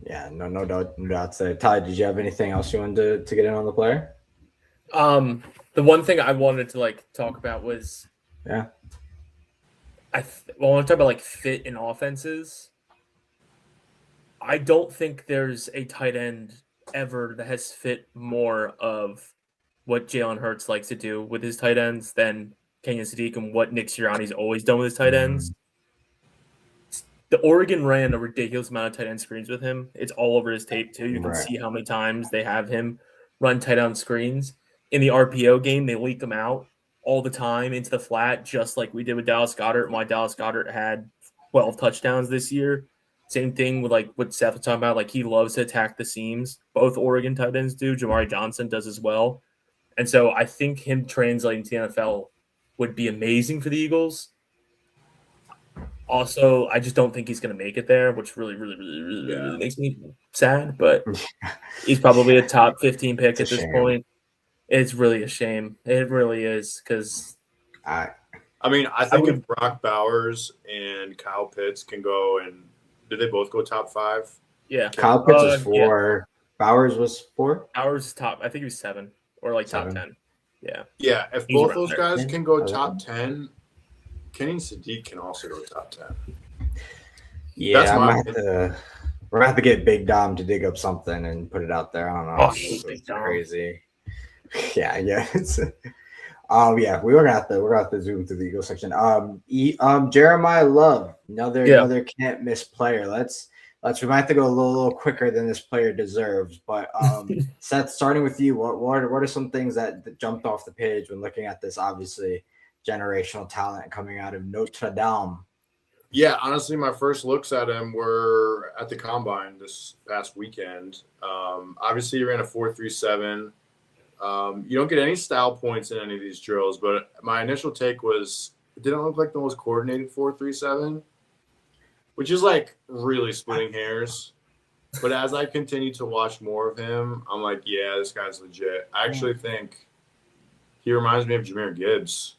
Yeah, no doubt. So, Ty, did you have anything else you wanted to get in on the player? The one thing I wanted to talk about was I want to talk about fit in offenses. I don't think there's a tight end ever that has fit more of what Jalen Hurts likes to do with his tight ends than Kenyon Sadiq and what Nick Sirianni's always done with his tight ends. The Oregon ran a ridiculous amount of tight end screens with him. It's all over his tape too. You can see how many times they have him run tight end screens. In the RPO game, they leak them out all the time into the flat, just like we did with Dallas Goedert, and why Dallas Goedert had 12 touchdowns this year. Same thing with what Seth was talking about. He loves to attack the seams. Both Oregon tight ends do. Jamari Johnson does as well. And so I think him translating to the NFL would be amazing for the Eagles. Also, I just don't think he's going to make it there, which really makes me sad. But he's probably a top 15 pick at this point. It's really a shame. It really is because I think if Brock Bowers and Kyle Pitts can go, and did they both go top 5? Yeah, Kyle Pitts was 4. Yeah. Bowers was 4. Bowers top. I think he was 7 or 7. Top 10. Yeah. Yeah. If both those guys can go top 10. Kenyon Sadiq can also go top 10. Yeah, we're gonna have to get Big Dom to dig up something and put it out there. I don't know. It's crazy. Yeah. We're gonna have to zoom through the Eagle section. Jeremiah Love, another can't miss player. We might have to go a little quicker than this player deserves. But Seth, starting with you, what are some things that jumped off the page when looking at this? Obviously, generational talent coming out of Notre Dame. Yeah, honestly, my first looks at him were at the Combine this past weekend. Obviously, he ran a 4.37. You don't get any style points in any of these drills, but my initial take was it didn't look like the most coordinated 4.37, which is really splitting hairs. But as I continue to watch more of him, I'm like, yeah, this guy's legit. I actually think he reminds me of Jahmyr Gibbs.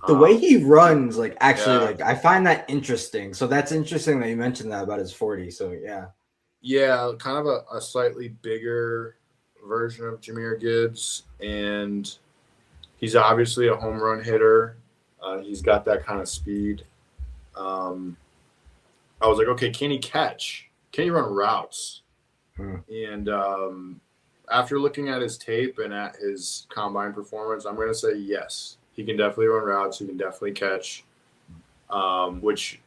The way he runs, I find that interesting. So that's interesting that you mentioned that about his 40. So, yeah. Yeah, kind of a slightly bigger version of Jahmyr Gibbs. And he's obviously a home run hitter. He's got that kind of speed. I was like, okay, can he catch? Can he run routes? And after looking at his tape and at his combine performance, I'm going to say yes. He can definitely run routes. He can definitely catch, which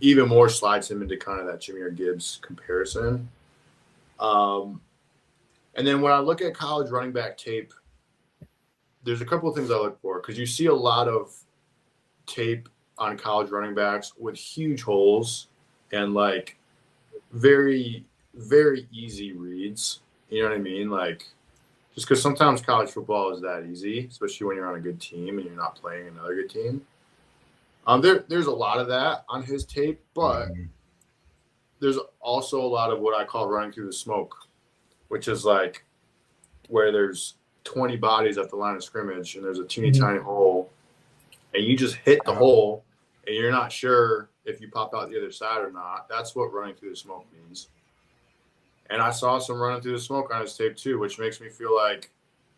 even more slides him into kind of that Jahmyr Gibbs comparison. And then when I look at college running back tape, there's a couple of things I look for because you see a lot of tape on college running backs with huge holes and very, very easy reads. You know what I mean? Just because sometimes college football is that easy, especially when you're on a good team and you're not playing another good team. There's a lot of that on his tape, but there's also a lot of what I call running through the smoke, which is where there's 20 bodies at the line of scrimmage and there's a teeny tiny hole and you just hit the hole and you're not sure if you pop out the other side or not. That's what running through the smoke means. And I saw some running through the smoke on his tape too, which makes me feel like,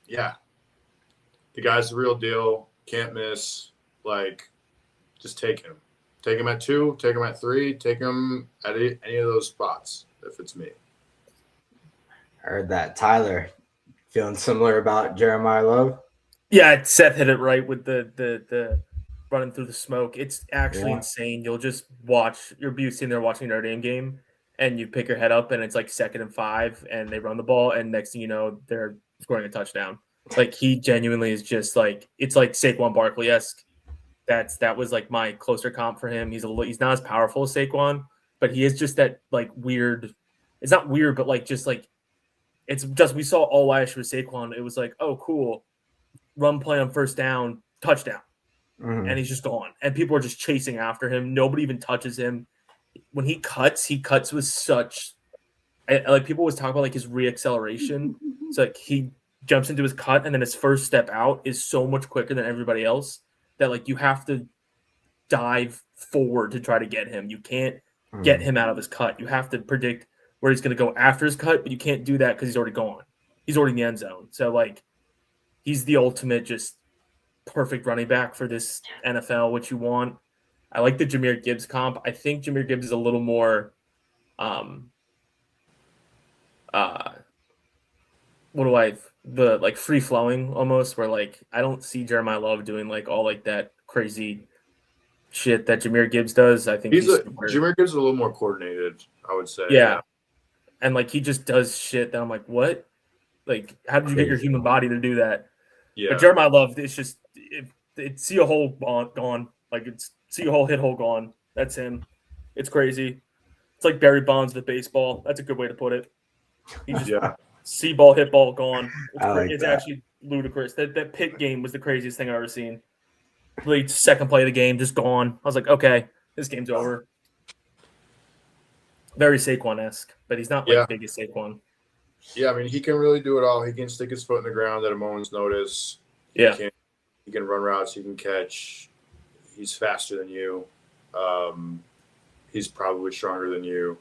yeah, the guy's the real deal. Can't miss. Just take him. Take him at 2, take him at 3, take him at any of those spots if it's me. Heard that. Tyler, feeling similar about Jeremiah Love? Yeah, Seth hit it right with the running through the smoke. It's actually insane. You'll just watch. You'll be sitting there watching a Notre Dame game, and you pick your head up, and it's 2nd and 5, and they run the ball, and next thing you know, they're scoring a touchdown. He genuinely is just it's Saquon Barkley-esque. That was my closer comp for him. He's not as powerful as Saquon, but he is just that weird. It's not weird, but it's just we saw all last year with Saquon. It was oh cool, run play on first down, touchdown, and he's just gone, and people are just chasing after him. Nobody even touches him. When he cuts with such people always talk about his reacceleration. It's jumps into his cut, and then his first step out is so much quicker than everybody else that like you have to dive forward to try to get him. You can't get him out of his cut. You have to predict where he's going to go after his cut, but you can't do that because he's already gone. He's already in the end zone. So like he's the ultimate just perfect running back for this NFL, which you want. I like the Jahmyr Gibbs comp. I think Jahmyr Gibbs is a little more free flowing almost, where like I don't see Jeremiah Love doing like all like that crazy shit that Jahmyr Gibbs does. I think Jahmyr Gibbs is a little more coordinated, I would say. Yeah. And like he just does shit that I'm like, what? Like, how did you get your human body to do that? Yeah. But Jeremiah Love, it's just it's see a hole gone. Like it's see a hole, hit hole gone. That's him. It's crazy. It's like Barry Bonds with baseball. That's a good way to put it. He just see ball, hit ball, gone. It's actually ludicrous. That Pitt game was the craziest thing I've ever seen. Really, second play of the game, just gone. I was like, okay, this game's over. Very Saquon-esque, but he's not like biggest Saquon. Yeah, I mean, he can really do it all. He can stick his foot in the ground at a moment's notice. Yeah. He can run routes. He can catch. He's faster than you. He's probably stronger than you.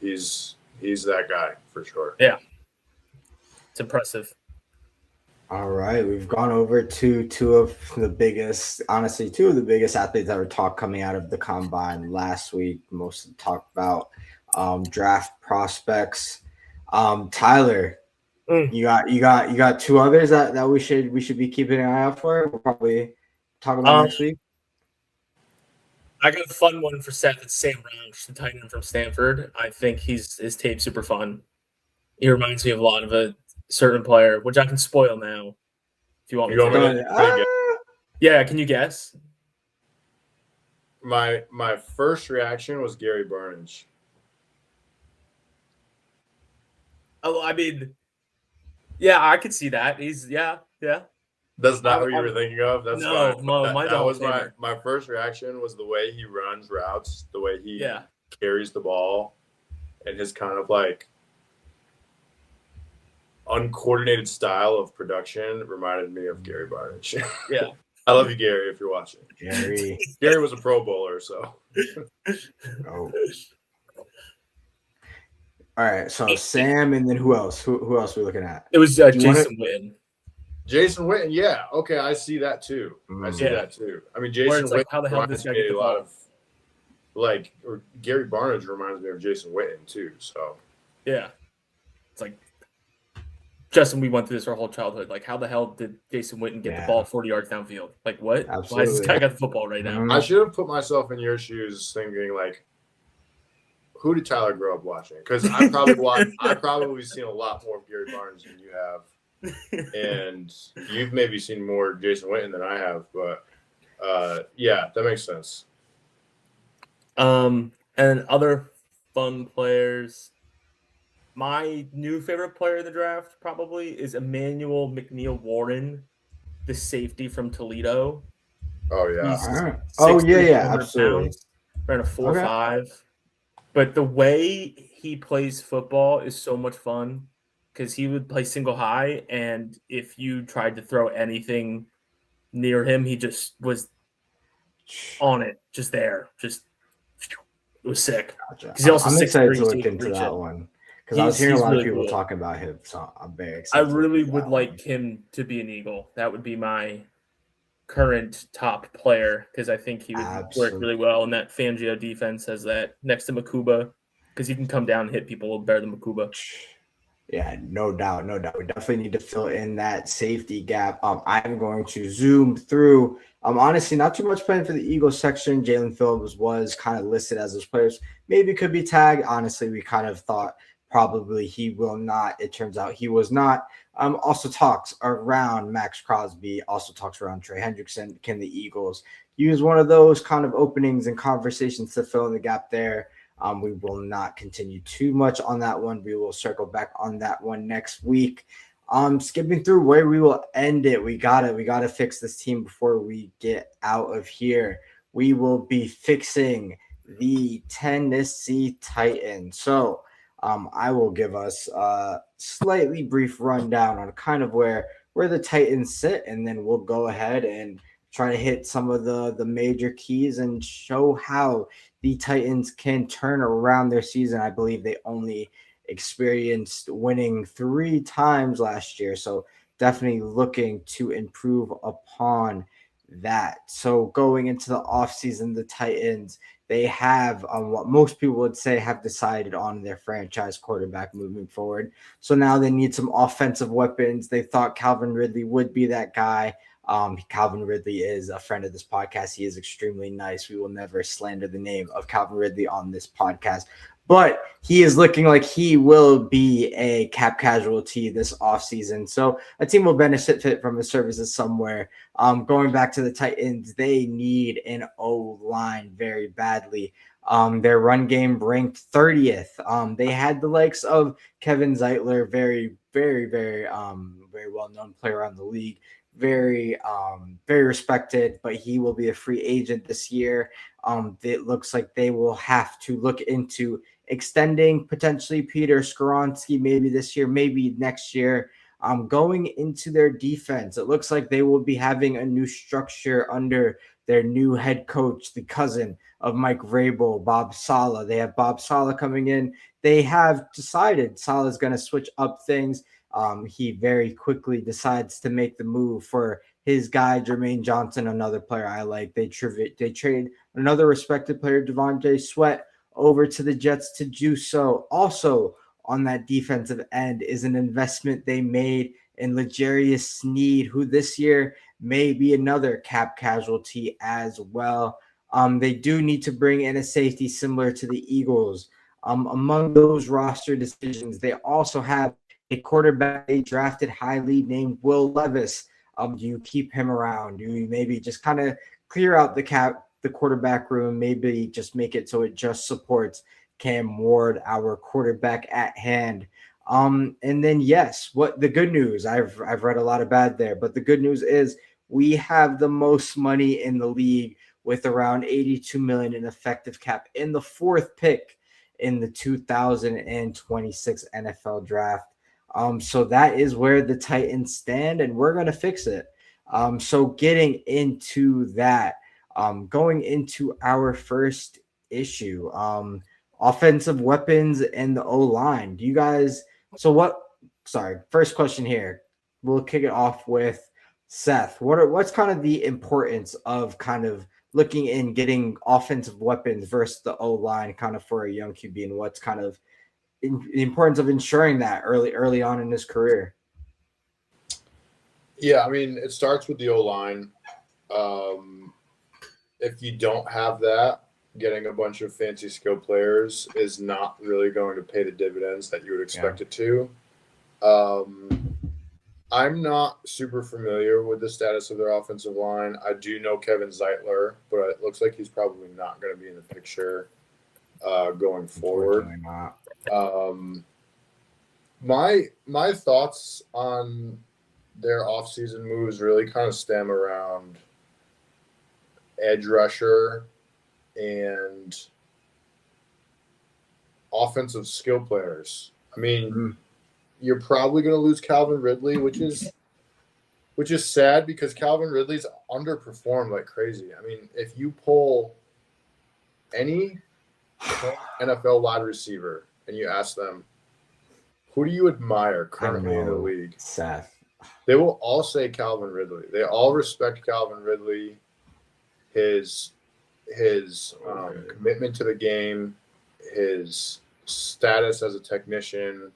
He's that guy for sure. Yeah. It's impressive. All right. We've gone over to two of the biggest athletes that were talked coming out of the combine last week. Most talked about draft prospects. Tyler, you got two others that we should be keeping an eye out for. We'll probably talk about next week. I got a fun one for Seth. It's Sam Roush, the tight end from Stanford. I think his tape's super fun. He reminds me of a lot of a certain player, which I can spoil now. If you want me to. Yeah, can you guess? My first reaction was Gary Barnidge. Oh, I mean, yeah, I could see that. Yeah. That's not what you were thinking of. That's no, fine. that was my first reaction was the way he runs routes, the way he carries the ball, and his kind of like uncoordinated style of production reminded me of Gary Barnidge. Yeah. I love you, Gary, if you're watching. Gary was a Pro Bowler, so. Oh. All right, so Sam, and then who else? Who else are we looking at? It was Jason Witten. Jason Witten, yeah. Okay, I see that too. I see that too. I mean, Jason Witten like, how the hell did this guy get the ball? Or Gary Barnidge reminds me of Jason Witten too. So yeah, it's like Justin. We went through this our whole childhood. Like, how the hell did Jason Witten get the ball 40 yards downfield? Like, what? Absolutely. Why has this guy got the football right now? I should have put myself in your shoes, thinking like, who did Tyler grow up watching? Because I've probably seen a lot more of Gary Barnidge than you have, and you've maybe seen more Jason Witten than I have. But yeah, that makes sense. And other fun players. My new favorite player in the draft probably is Emmanuel McNeil-Warren, the safety from Toledo. Oh yeah. Absolutely. Ran a 4.5. But the way he plays football is so much fun because he would play single high, and if you tried to throw anything near him, he just was on it, just there, just it was sick. Gotcha. I'm excited to look into that one because I was hearing a lot of people talking about him, so I'm very excited. I really would like him to be an Eagle. That would be my current top player because I think he would work really well in that Fangio defense as that next to Makuba because he can come down and hit people a little better than Makuba. Yeah, no doubt. We definitely need to fill in that safety gap. I'm going to zoom through. Honestly, not too much playing for the Eagles section. Jalen Phillips was kind of listed as those players. Maybe could be tagged. Honestly, we kind of thought probably he will not. It turns out he was not. Also talks around Max Crosby, also talks around Trey Hendrickson. Can the Eagles use one of those kind of openings and conversations to fill in the gap there? We will not continue too much on that one. We will circle back on that one next week. Skipping through where we will end it. We gotta fix this team before we get out of here. We will be fixing the Tennessee Titans. So I will give us a slightly brief rundown on kind of where the Titans sit, and then we'll go ahead and try to hit some of the major keys and show how the Titans can turn around their season. I believe they only experienced winning 3 times last year, so definitely looking to improve upon that. So going into the offseason, the Titans, they have what most people would say have decided on their franchise quarterback moving forward. So now they need some offensive weapons. They thought Calvin Ridley would be that guy. Calvin Ridley is a friend of this podcast. He is extremely nice. We will never slander the name of Calvin Ridley on this podcast. But he is looking like he will be a cap casualty this offseason. So a team will benefit from his services somewhere. Going back to the Titans, they need an O-line very badly. Their run game ranked 30th. They had the likes of Kevin Zeitler, very, very, very well-known player around the league, very respected, but he will be a free agent this year. It looks like they will have to look into extending potentially Peter Skoronski maybe this year, maybe next year. Going into their defense, it looks like they will be having a new structure under their new head coach, the cousin of Mike Vrabel, Bob Saleh. They have Bob Saleh coming in. They have decided Saleh is going to switch up things. He very quickly decides to make the move for his guy, Jermaine Johnson, another player I like. They trade another respected player, Devontae Sweat, over to the Jets to do so. Also on that defensive end is an investment they made in L'Jarius Sneed, who this year may be another cap casualty as well. They do need to bring in a safety similar to the Eagles. Among those roster decisions, they also have a quarterback they drafted highly named Will Levis. Do you keep him around? Do you maybe just kind of clear out the quarterback room, maybe just make it so it just supports Cam Ward, our quarterback at hand? And then yes, what the good news, I've read a lot of bad there, but the good news is we have the most money in the league with around 82 million in effective cap in the 4th pick in the 2026 NFL draft. So that is where the Titans stand, and we're going to fix it. So getting into that, going into our first issue, offensive weapons and the O-line. Do you guys – so what – sorry, first question here. We'll kick it off with Seth. What's kind of the importance of kind of looking in getting offensive weapons versus the O-line kind of for a young QB, and what's kind of the importance of ensuring that early on in his career? Yeah, I mean, it starts with the O-line. If you don't have that, getting a bunch of fancy skill players is not really going to pay the dividends that you would expect it to. I'm not super familiar with the status of their offensive line. I do know Kevin Zeitler, but it looks like he's probably not going to be in the picture going forward. My thoughts on their offseason moves really kind of stem around edge rusher and offensive skill players. I mean, you're probably going to lose Calvin Ridley, which is sad because Calvin Ridley's underperformed like crazy. I mean, if you pull any NFL wide receiver and you ask them, who do you admire currently in the league? Seth. They will all say Calvin Ridley. They all respect Calvin Ridley, his commitment to the game, his status as a technician,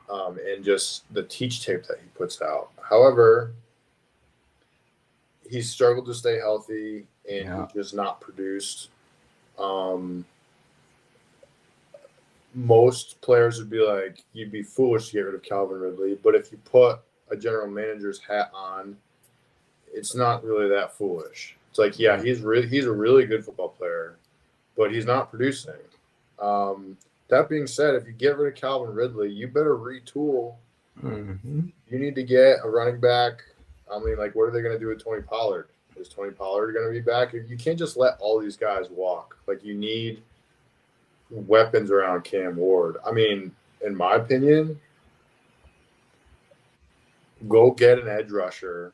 and just the teach tape that he puts out. However, he's struggled to stay healthy and he's just not produced. Most players would be like, you'd be foolish to get rid of Calvin Ridley. But if you put a general manager's hat on, it's not really that foolish. It's like, yeah, he's a really good football player, but he's not producing. That being said, if you get rid of Calvin Ridley, you better retool. Mm-hmm. You need to get a running back. I mean, like, what are they going to do with Tony Pollard? Is Tony Pollard going to be back? You can't just let all these guys walk. Like, you need weapons around Cam Ward. I mean, in my opinion, go get an edge rusher,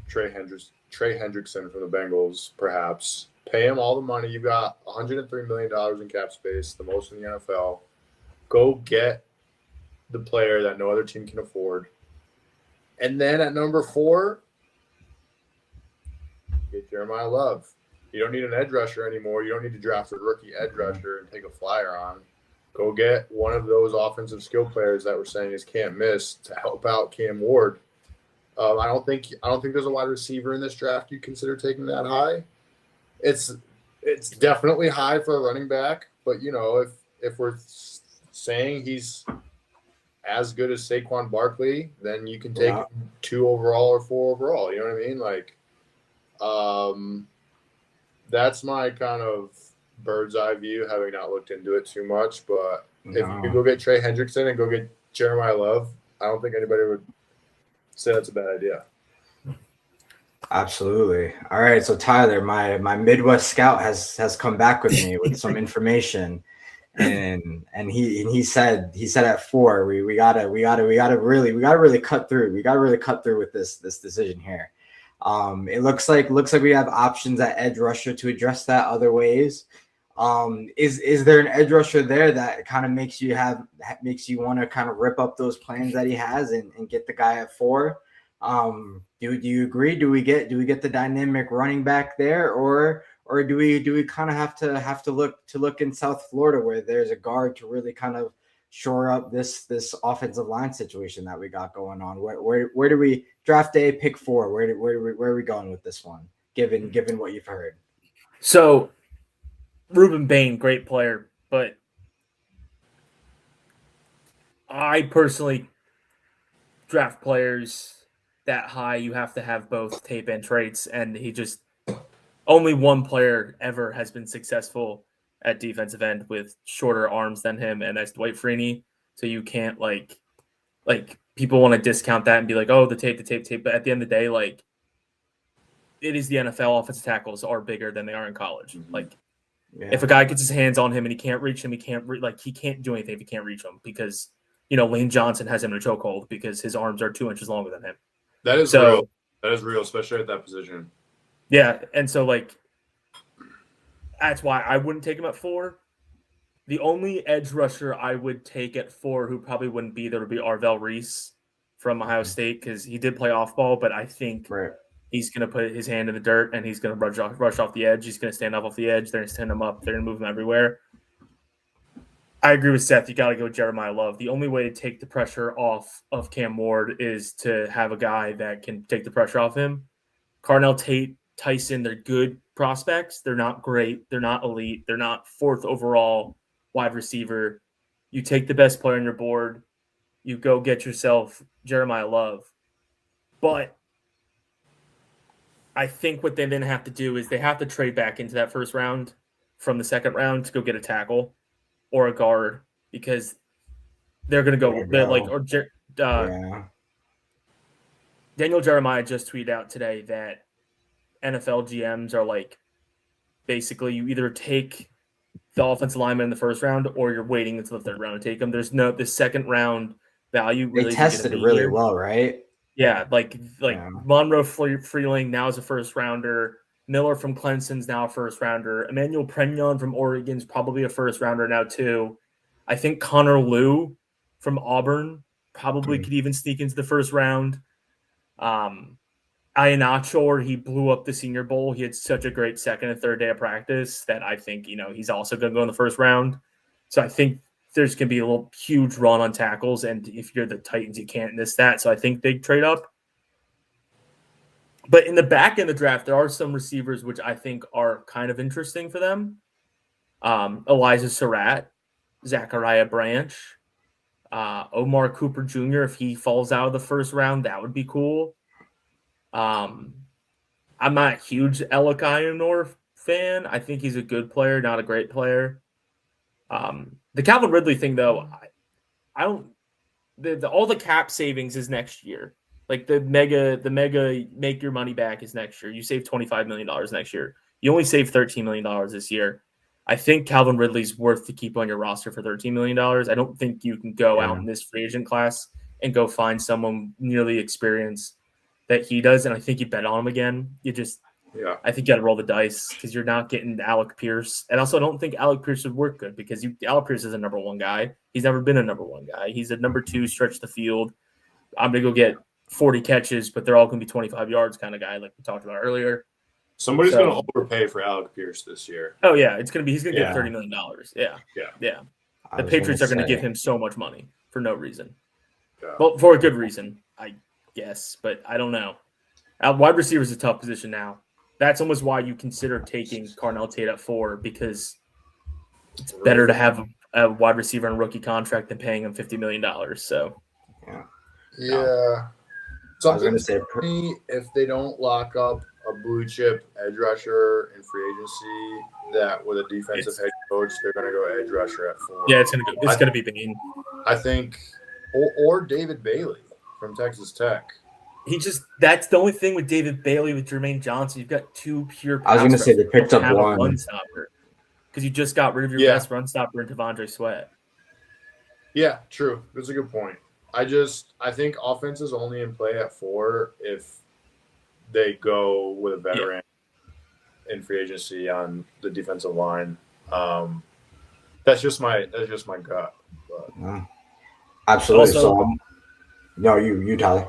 Trey Hendrickson from the Bengals, perhaps. Pay him all the money. You've got $103 million in cap space, the most in the NFL. Go get the player that no other team can afford. And then at number 4, get Jeremiah Love. You don't need an edge rusher anymore. You don't need to draft a rookie edge rusher and take a flyer on. Go get one of those offensive skill players that we're saying is can't miss to help out Cam Ward. I don't think there's a wide receiver in this draft you consider taking that high. It's definitely high for a running back, but if we're saying he's as good as Saquon Barkley, then you can take 2 overall or 4 overall. You know what I mean? Like, that's my kind of bird's eye view, having not looked into it too much. But if you could go get Trey Hendrickson and go get Jeremiah Love, I don't think anybody would say that's a bad idea. Absolutely. All right, so Tyler, my Midwest scout has come back with me with some information, and he said at 4 we gotta really cut through. We gotta really cut through with this decision here. It looks like we have options at edge rusher to address that other ways. Is there an edge rusher there that kind of makes you want to kind of rip up those plans that he has and get the guy at 4? Do you agree? Do we get the dynamic running back there, or do we kind of have to look in South Florida where there's a guard to really kind of shore up this offensive line situation that we got going on? Where do we draft day pick 4? Where are we going with this one? Given what you've heard. So, Ruben Bain, great player, but I personally draft players that high. You have to have both tape and traits, and only one player ever has been successful at defensive end with shorter arms than him, and that's Dwight Freeney. So you can't like people want to discount that and be like, oh, the tape. But at the end of the day, like, it is the NFL. Offensive tackles are bigger than they are in college. Mm-hmm. Like, if a guy gets his hands on him and he can't reach him, he can't do anything if he can't reach him, because Lane Johnson has him in a chokehold because his arms are 2 inches longer than him. That is real. That is real, especially at that position. Yeah, and so that's why I wouldn't take him at 4. The only edge rusher I would take at 4 who probably wouldn't be there would be Arvell Reese from Ohio State, because he did play off ball, but I think he's going to put his hand in the dirt and he's going to rush off the edge. He's going to stand up off the edge. They're going to stand him up. They're going to move him everywhere. I agree with Seth. You got to go with Jeremiah Love. The only way to take the pressure off of Cam Ward is to have a guy that can take the pressure off him. Carnell Tate, Tyson, they're good prospects. They're not great. They're not elite. They're not 4th overall wide receiver. You take the best player on your board. You go get yourself Jeremiah Love. But I think what they then have to do is they have to trade back into that first round from the second round to go get a tackle or a guard, because they're going to go. Daniel Jeremiah just tweeted out today that NFL GMs are like, basically you either take the offensive lineman in the first round or you're waiting until the 3rd round to take them. There's the second round value. Really, they tested it really well, right? Yeah, Monroe Freeling now is a first rounder. Miller from Clemson's now a first rounder. Emmanuel Pregnon from Oregon's probably a first rounder now too. I think Connor Liu from Auburn probably could even sneak into the first round. Iheanacho, he blew up the Senior Bowl. He had such a great second and third day of practice that I think he's also going to go in the first round. So I think there's going to be a huge run on tackles, and if you're the Titans, you can't miss that. So I think they trade up. But in the back end of the draft, there are some receivers which I think are kind of interesting for them. Elijah Surratt, Zachariah Branch, Omar Cooper Jr., if he falls out of the first round, that would be cool. I'm not a huge Alec Ayanor fan. I think he's a good player, not a great player. The Calvin Ridley thing, though, I don't. All the cap savings is next year. Like the mega make your money back is next year. You save $25 million next year. You only save $13 million this year. I think Calvin Ridley's worth to keep on your roster for $13 million. I don't think you can go out in this free agent class and go find someone nearly experienced that he does. And I think you bet on him again. I think you got to roll the dice because you're not getting Alec Pierce. And also, I don't think Alec Pierce would work good because Alec Pierce is a number one guy. He's never been a number one guy. He's a number two, stretch the field. I'm going to go get 40 catches, but they're all going to be 25 yards kind of guy like we talked about earlier. Somebody's going to overpay for Alec Pierce this year. Oh, yeah. He's going to get $30 million. Yeah. The Patriots are going to give him so much money for no reason. Yeah. Well, for a good reason, I guess, but I don't know. Wide receiver is a tough position now. That's almost why you consider taking Carnell Tate at 4 because it's better to have a wide receiver on a rookie contract than paying him $50 million. So, yeah. Something to me, if they don't lock up a blue chip edge rusher in free agency, that with a defensive head coach, they're going to go edge rusher at 4. Yeah, it's going to be Bean. I think, or David Bailey from Texas Tech. That's the only thing with David Bailey with Jermaine Johnson. You've got two pure. I was going to say they picked up one run stopper because you just got rid of your best run stopper in Tavondre Sweat. Yeah, true. That's a good point. I think offense is only in play at 4 if they go with a veteran in free agency on the defensive line. That's just my gut. But. Absolutely. Also, no, you Tyler.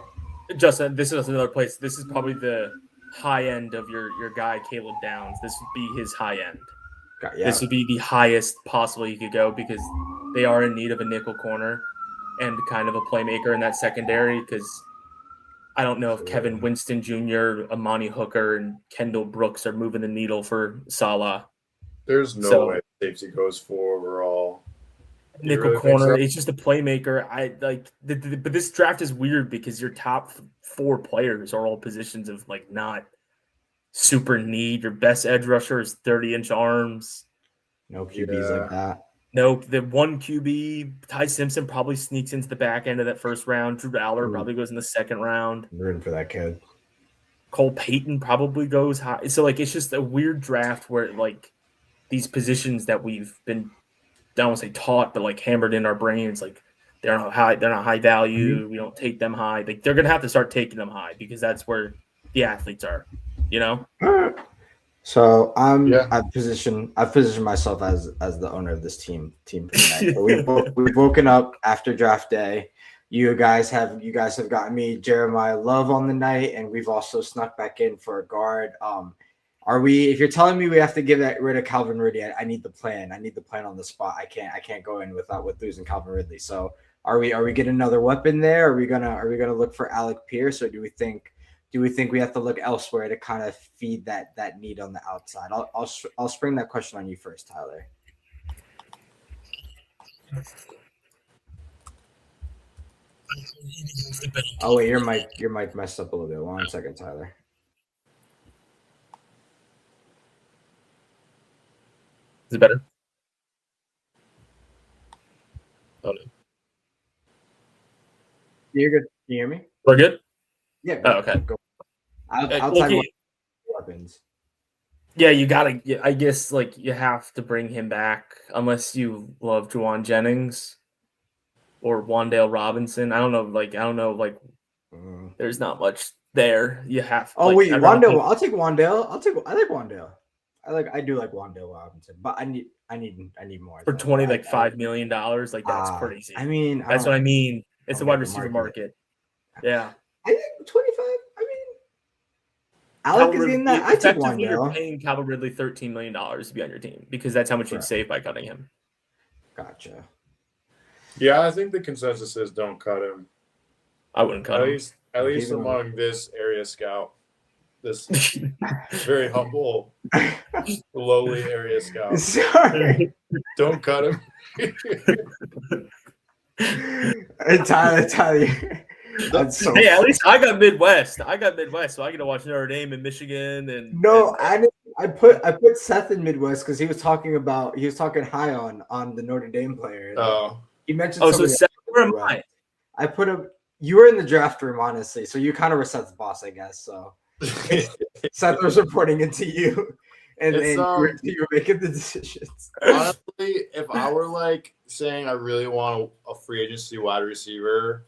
Justin, this is another place. This is probably the high end of your guy, Caleb Downs. This would be his high end. Yeah. This would be the highest possible you could go because they are in need of a nickel corner and kind of a playmaker in that secondary because I don't know if Kevin Winston Jr., Amani Hooker, and Kendall Brooks are moving the needle for Salah. There's no way safety goes for overall. Nickel corner, it's just a playmaker. But this draft is weird because your top 4 players are all positions of not super need. Your best edge rusher is 30-inch arms. No QBs like that. Nope. The one QB, Ty Simpson probably sneaks into the back end of that first round. Drew Aller probably goes in the second round. I'm rooting for that kid. Cole Payton probably goes high. So it's just a weird draft where these positions that we've been, I don't want to say taught, but hammered in our brains, they're not high value. Mm-hmm. We don't take them high. They're gonna have to start taking them high because that's where the athletes are, All right. So I've positioned myself as the owner of this team tonight. We've woken up after draft day. You guys have gotten me Jeremiah Love on the night, and we've also snuck back in for a guard. If you're telling me we have to get rid of Calvin Ridley, I need the plan. I need the plan on the spot. I can't go in with losing Calvin Ridley. So are we getting another weapon there? Are we gonna look for Alec Pierce, or do we think we have to look elsewhere to kind of feed that need on the outside? I'll spring that question on you first, Tyler. Oh wait, your mic messed up a little bit. 1 second, Tyler. Is it better? Oh no. You're good. Can you hear me? We're good? Yeah. Oh, okay. Go. I'll tell you what weapons. Yeah, you gotta. I guess you have to bring him back unless you love Juwan Jennings or Wan'Dale Robinson. I don't know. There's not much there. You have. Oh wait, Wan'Dale. I'll take Wan'Dale. I like Wan'Dale. I do like Wan'Dale Robinson, but I need more for $5 million. That's crazy. I mean, that's what I mean. It's a wide receiver market. Yeah. I think 25. I mean, Alec is in that. I take Wan'Dale. You're paying Calvin Ridley $13 million to be on your team because that's how much you'd save by cutting him. Gotcha. Yeah, I think the consensus is don't cut him. I wouldn't cut him. At least among this area scout. This very humble, lowly area scout. Sorry. Don't cut him. Tyler. Hey, at least I got Midwest, so I get to watch Notre Dame and Michigan and. I put Seth in Midwest because he was talking high on the Notre Dame player. Oh, he mentioned. Oh, so Seth, where am I? I put him. You were in the draft room, honestly, so you kind of were Seth's boss, I guess. So Seth was reporting into you and It's, you were making the decisions. Honestly, if I were like saying I really want a free agency wide receiver,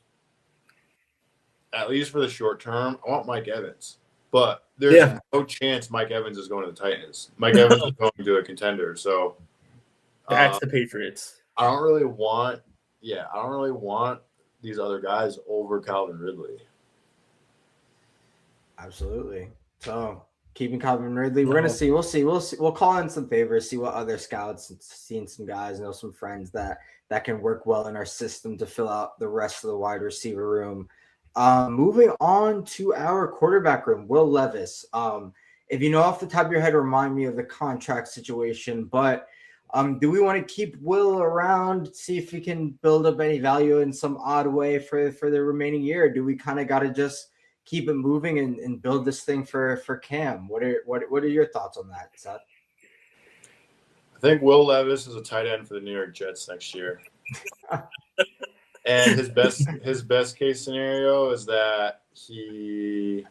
at least for the short term, I want Mike Evans. But there's no chance Mike Evans is going to the Titans. Mike Evans is going to a contender. So that's the Patriots. I don't really want these other guys over Calvin Ridley. Absolutely. So keeping Calvin Ridley, we're gonna see. We'll see. We'll call in some favors, see what other scouts, seen some guys, know some friends that can work well in our system to fill out the rest of the wide receiver room. Moving on to our quarterback room, Will Levis. If you know off the top of your head, remind me of the contract situation, but do we want to keep Will around, see if we can build up any value in some odd way for the remaining year? Or do we kind of got to just keep it moving and build this thing for Cam? What are your thoughts on that, Seth? I think Will Levis is a tight end for the New York Jets next year. And his best case scenario is that he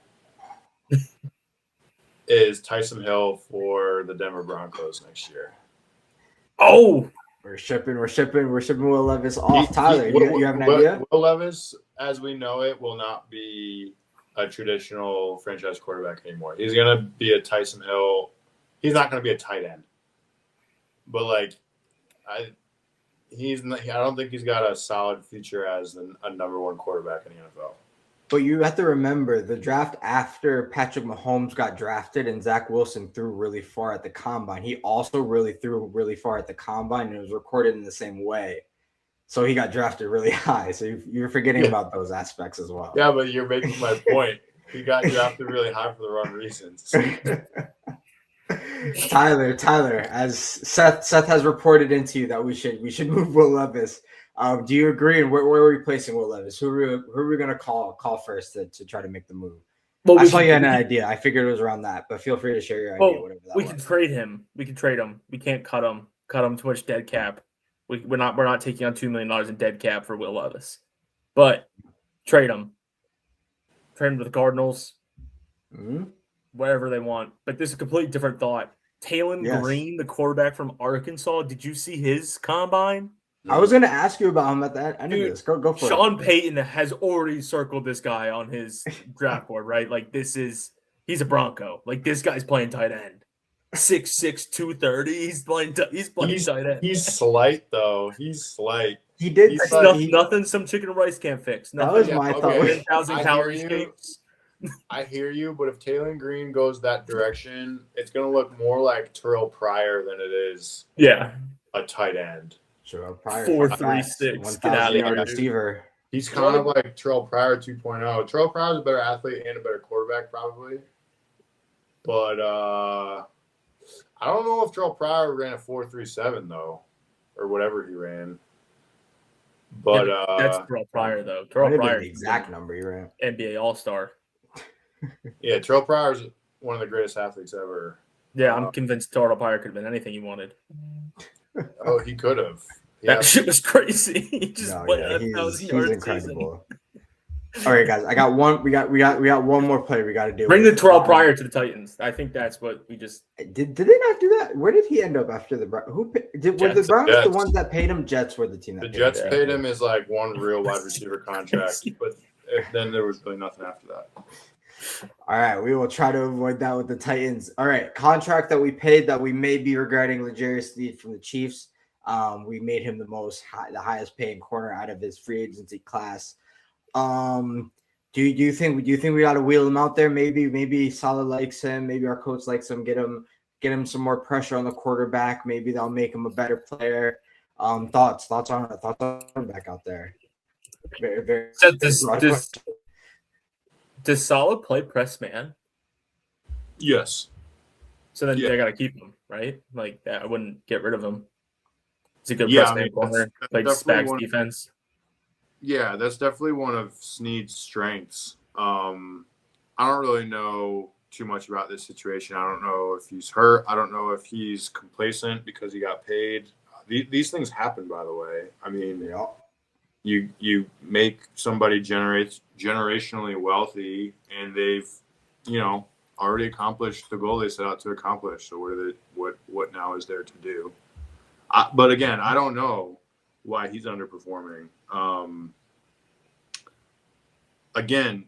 is Taysom Hill for the Denver Broncos next year. Oh, we're shipping Will Levis off. Tyler, you have an idea? Will Levis, as we know it, will not be a traditional franchise quarterback anymore. He's gonna be a Taysom Hill. He's not gonna be a tight end. But like, I don't think he's got a solid future as a number one quarterback in the NFL. But you have to remember the draft after Patrick Mahomes got drafted and Zach Wilson threw really far at the combine. He also really threw really far at the combine, and it was recorded in the same way. So he got drafted really high. So you're forgetting about those aspects as well. Yeah, but you're making my point. He got drafted really high for the wrong reasons. Tyler, as Seth has reported into you that we should move Will Levis. Do you agree? And where are we placing Will Levis? Who are we going to call first to try to make the move? Well, I saw you had an idea. I figured it was around that, but feel free to share your idea. Whatever that we can trade him. We can trade him. We can't cut him. Cut him too much dead cap. We're not taking on $2 million in dead cap for Will Levis, but trade him. Trade him to the Cardinals. Mm-hmm. Whatever they want. But this is a completely different thought. Taylon Green, the quarterback from Arkansas. Did you see his combine? I was going to ask you about him at the end of this. Go for it. Sean Payton has already circled this guy on his draft board, right? Like, he's a Bronco. Like, this guy's playing tight end. 6'6", 230. He's playing tight end. He's slight, though. He's slight. He did. Nothing some chicken and rice can't fix. Nothing. That was my thought. 10,000 calories cakes. I hear you, but if Taylon Green goes that direction, it's going to look more like Terrell Pryor than it is a tight end. Terrell Pryor, 4.36. Get out of here, receiver. He's kind of like Terrell Pryor 2.0. Terrell Pryor is a better athlete and a better quarterback, probably. But I don't know if Terrell Pryor ran a 4.37 though, or whatever he ran. But that's Terrell Pryor though. Terrell Pryor, the exact number he ran. NBA All-Star. Yeah, Terrell Pryor is one of the greatest athletes ever. Yeah, I'm convinced Terrell Pryor could have been anything he wanted. Oh, he could have. That shit was crazy. He just went he's incredible. All right, guys, I got one. We got one more player we got to do. Bring the Terrell Pryor to the Titans. I think that's what we just did. Did they not do that? Where did he end up after the Browns? Were the Browns the ones that paid him? Jets were the team that the Jets paid him as like one real wide receiver contract, but then there was really nothing after that. All right, we will try to avoid that with the Titans. All right, contract that we paid that we may be regretting. L'Jarius Sneed from the Chiefs. We made him the highest paying corner out of his free agency class. Do you think we got to wheel him out there? Maybe Saleh likes him. Maybe our coach likes him. Get him some more pressure on the quarterback. Maybe that'll make him a better player. Thoughts on back out there. Very, very does Saleh play press man? Yes. So then they got to keep him, right? Like I wouldn't get rid of him. It's a good press man corner. Played Spags defense. Yeah, that's definitely one of Snead's strengths. I don't really know too much about this situation. I don't know if he's hurt. I don't know if he's complacent because he got paid. These things happen, by the way. I mean, you make somebody generationally wealthy, and they've, already accomplished the goal they set out to accomplish. So what now is there to do? But again, I don't know why he's underperforming. Again,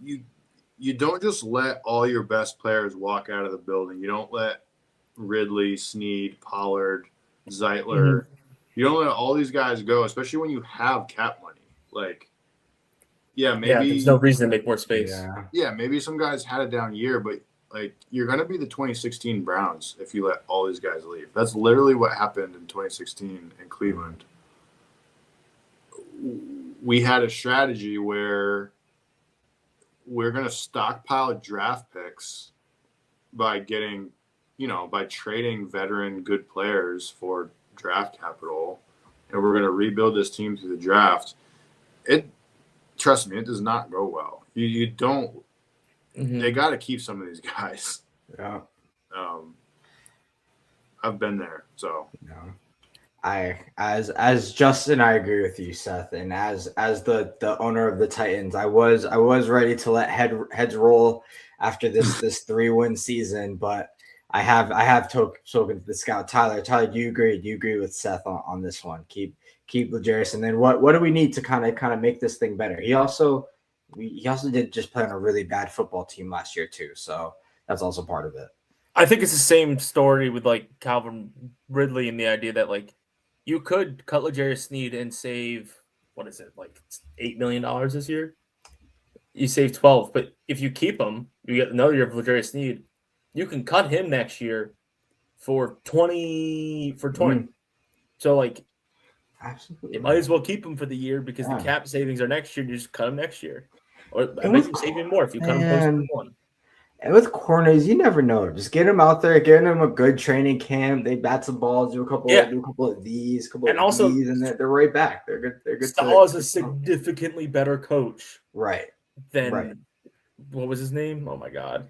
you don't just let all your best players walk out of the building. You don't let Ridley, Snead, Pollard, Zeitler. You don't let all these guys go, especially when you have cap money. Like, maybe there's no reason to make more space. Yeah, maybe some guys had a down year, but like you're gonna be the 2016 Browns if you let all these guys leave. That's literally what happened in 2016 in Cleveland. We had a strategy where we're gonna stockpile draft picks by getting, by trading veteran good players for draft capital, and we're gonna rebuild this team through the draft. Trust me, it does not go well. You don't. They got to keep some of these guys. Yeah. I've been there, so. As Justin, I agree with you, Seth, and as the owner of the Titans, I was ready to let heads roll after this 3-win season, but I have spoken to the scout Tyler. Tyler, do you agree? Do you agree with Seth on this one? Keep L'Jarius, and then what do we need to kind of make this thing better? He also did just play on a really bad football team last year too, so that's also part of it. I think it's the same story with like Calvin Ridley and the idea that like you could cut L'Jarius Sneed and save like $8 million this year. You save 12, but if you keep him, you get another year of L'Jarius Sneed. You can cut him next year for 20. So like, absolutely, you might as well keep him for the year because the cap savings are next year. You just cut him next year, or I bet you save him more if you cut him post-1. And with corners, you never know. Just get them out there, get them a good training camp. They bat some balls, do a couple of these, and they're right back. They're good. They're good. Stahl is a significantly better coach, right? Than what was his name? Oh my god,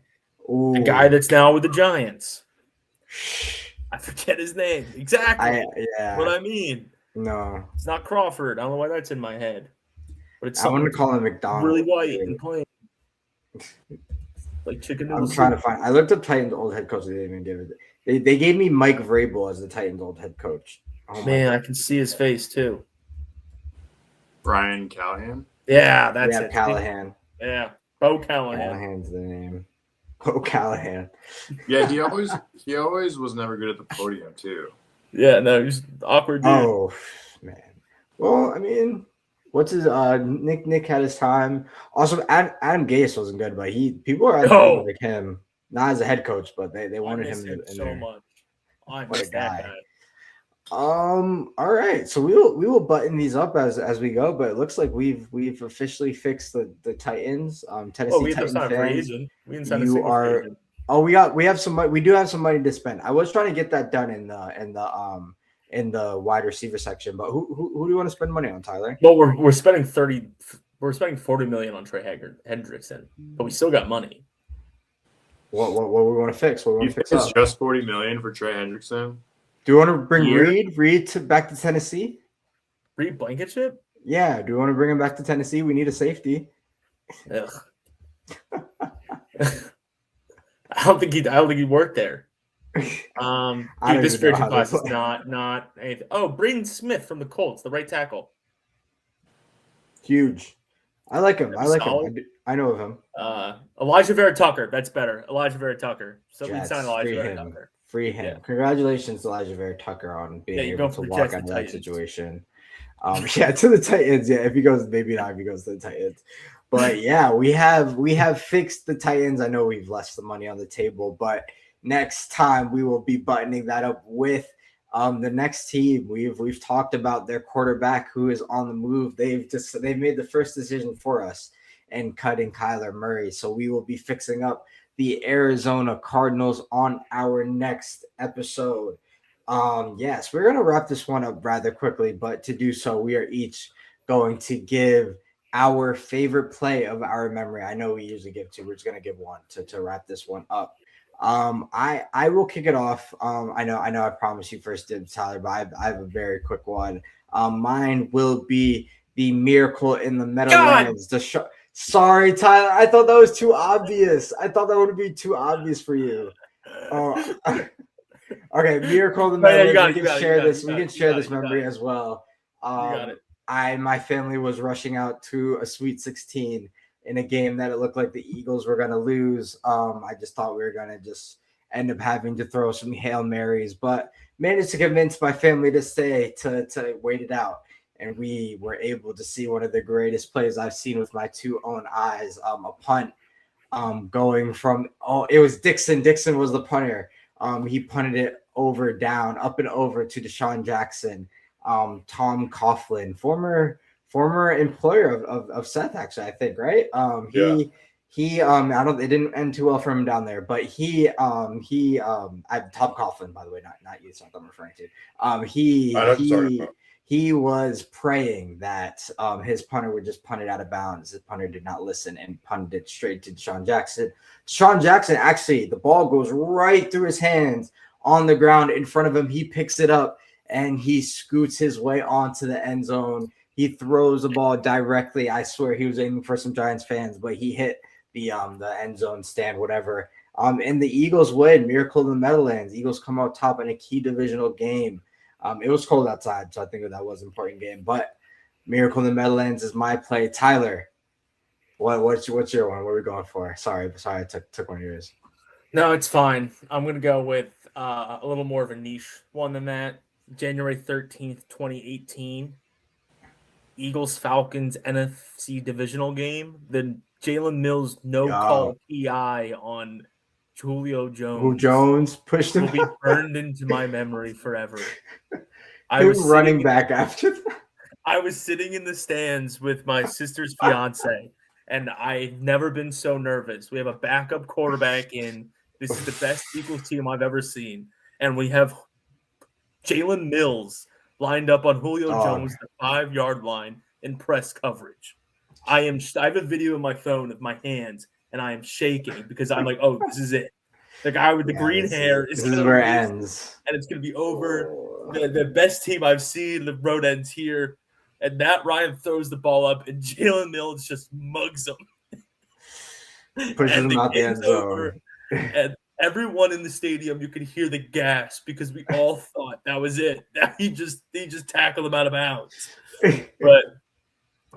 the guy that's now with the Giants. I forget his name exactly. What I mean. No, it's not Crawford. I don't know why that's in my head, but it's I want to call him McDonald. Really white and plain. Like chicken. I'm trying to find. I looked up Titans' old head coach. They didn't even give it. They gave me Mike Vrabel as the Titans' old head coach. Oh man, I can see his face too. Brian Callahan. Yeah, that's it. Callahan. Yeah, Bo Callahan. Callahan's the name. Bo Callahan. Yeah, he always was never good at the podium too. Yeah, no, he's awkward. Dude. Oh man. Well, I mean. What's his Nick had his time. Also, Adam Gase wasn't good, but people are like him, not as a head coach, but they wanted him in so there. much. I miss that guy. All right, so we will button these up as we go, but it looks like we've officially fixed the Titans. Tennessee we Titans fans. We didn't sign a single free agent. we have some money. We do have some money to spend. I was trying to get that done in the wide receiver section, but who do you want to spend money on, Tyler? Well, we're spending $40 million on Trey Hendrickson, but we still got money. What we want to fix? What we want to fix? It's just $40 million for Trey Hendrickson. Do you want to bring Reed back to Tennessee? Reed Blankenship? Yeah. Do you want to bring him back to Tennessee? We need a safety. Ugh. I don't think he'd work there. Dude, this free agent class is not anything. Oh, Braden Smith from the Colts, the right tackle. Huge. I like him. I know of him. Elijah Vera Tucker. That's better. Elijah Vera Tucker. So we sign Elijah Vera Tucker. Free him. Yeah. Congratulations, Elijah Vera Tucker, on being able to walk out of that situation. To the Titans. Yeah, if he goes, maybe not if he goes to the Titans. But yeah, we have fixed the Titans. I know we've left some money on the table, but next time we will be buttoning that up with the next team. We've talked about their quarterback who is on the move. They've made the first decision for us and cutting Kyler Murray. So we will be fixing up the Arizona Cardinals on our next episode. Yes, we're gonna wrap this one up rather quickly, but to do so, we are each going to give our favorite play of our memory. I know we usually give two. We're just gonna give one to wrap this one up. I will kick it off. I know I promised you first dibs, Tyler, but I have a very quick one. Mine will be the Miracle in the Meadowlands. Sorry, Tyler. I thought that was too obvious. I thought that would be too obvious for you. Oh, okay. Miracle in the Yeah, you Meadowlands. got We it, you can got it, share you got it, this. you We got can it, you share got this it, you got memory it. as well. You got it. My family was rushing out to a Sweet 16 in a game that it looked like the Eagles were going to lose. I just thought we were going to just end up having to throw some Hail Marys, but managed to convince my family to stay to wait it out. And we were able to see one of the greatest plays I've seen with my two own eyes. A punt going from it was Dixon. Dixon was the punter. He punted it over down, up and over to Deshaun Jackson. Tom Coughlin, former employer of Seth, actually, I think, right? He I don't it didn't end too well for him down there, but Tom Coughlin, by the way, not you, Seth, I'm referring to. He was praying that his punter would just punt it out of bounds. His punter did not listen and punted it straight to Deshaun Jackson. Deshaun Jackson, actually, the ball goes right through his hands on the ground in front of him. He picks it up and he scoots his way onto the end zone. He throws the ball directly. I swear he was aiming for some Giants fans, but he hit the end zone stand, whatever. And the Eagles win. Miracle in the Meadowlands. Eagles come out top in a key divisional game. It was cold outside, so I think that was an important game. But Miracle in the Meadowlands is my play. Tyler, what's your one? What are we going for? Sorry, I took one of yours. No, it's fine. I'm gonna go with a little more of a niche one than that. January 13th, 2018. Eagles Falcons NFC divisional game. The Jalen Mills call PI on Julio Jones. Who Jones pushed him will be burned into my memory forever. I was running back after that. I was sitting in the stands with my sister's fiance, and I've never been so nervous. We have a backup quarterback in. This is the best Eagles team I've ever seen. And we have Jalen Mills lined up on Julio Jones, the 5-yard line in press coverage. I have a video in my phone of my hands, and I am shaking because I'm like, oh, this is it. The guy with the green hair this is where it ends. And it's going to be over. The best team I've seen, the road ends here. And Matt Ryan throws the ball up, and Jalen Mills just mugs him. Pushes him out the end zone. And everyone in the stadium, you could hear the gasp because we all thought that was it. He just tackled him out of bounds. But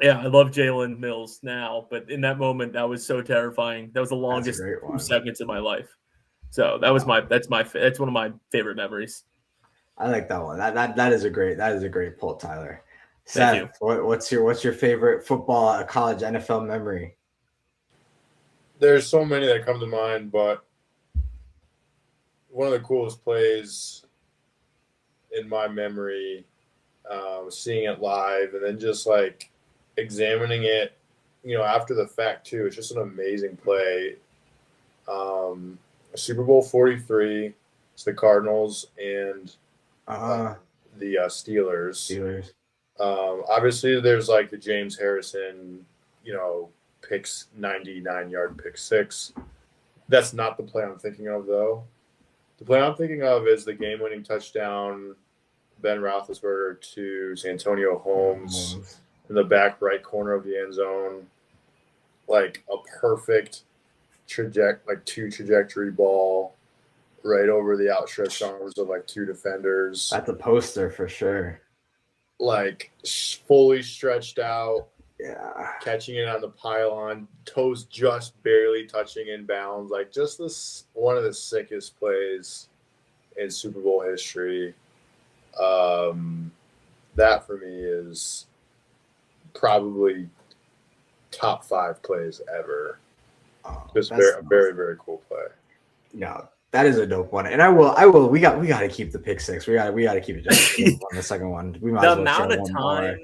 yeah, I love Jalen Mills now, but in that moment, that was so terrifying. That was the longest 2 seconds of my life. So that's one of my favorite memories. I like that one. That is a great pull, Tyler. Seth, what's your favorite football, college, NFL memory? There's so many that come to mind, but one of the coolest plays in my memory was seeing it live and then just like examining it, after the fact too. It's just an amazing play. Super Bowl 43. It's the Cardinals and the Steelers. Obviously, there's like the James Harrison, 99-yard pick six. That's not the play I'm thinking of, though. The play I'm thinking of is the game-winning touchdown, Ben Roethlisberger to Santonio Holmes in the back right corner of the end zone. Like a perfect two trajectory ball right over the outstretched arms of like two defenders. That's a poster for sure. Like fully stretched out. Yeah. Catching it on the pylon, toes just barely touching inbounds. Like just one of the sickest plays in Super Bowl history. That for me is probably top 5 plays ever. Just a very, very cool play. No, that is a dope one. And I will. We got to keep the pick six. We got to keep it just on the second one. We might the as well amount share of one time more.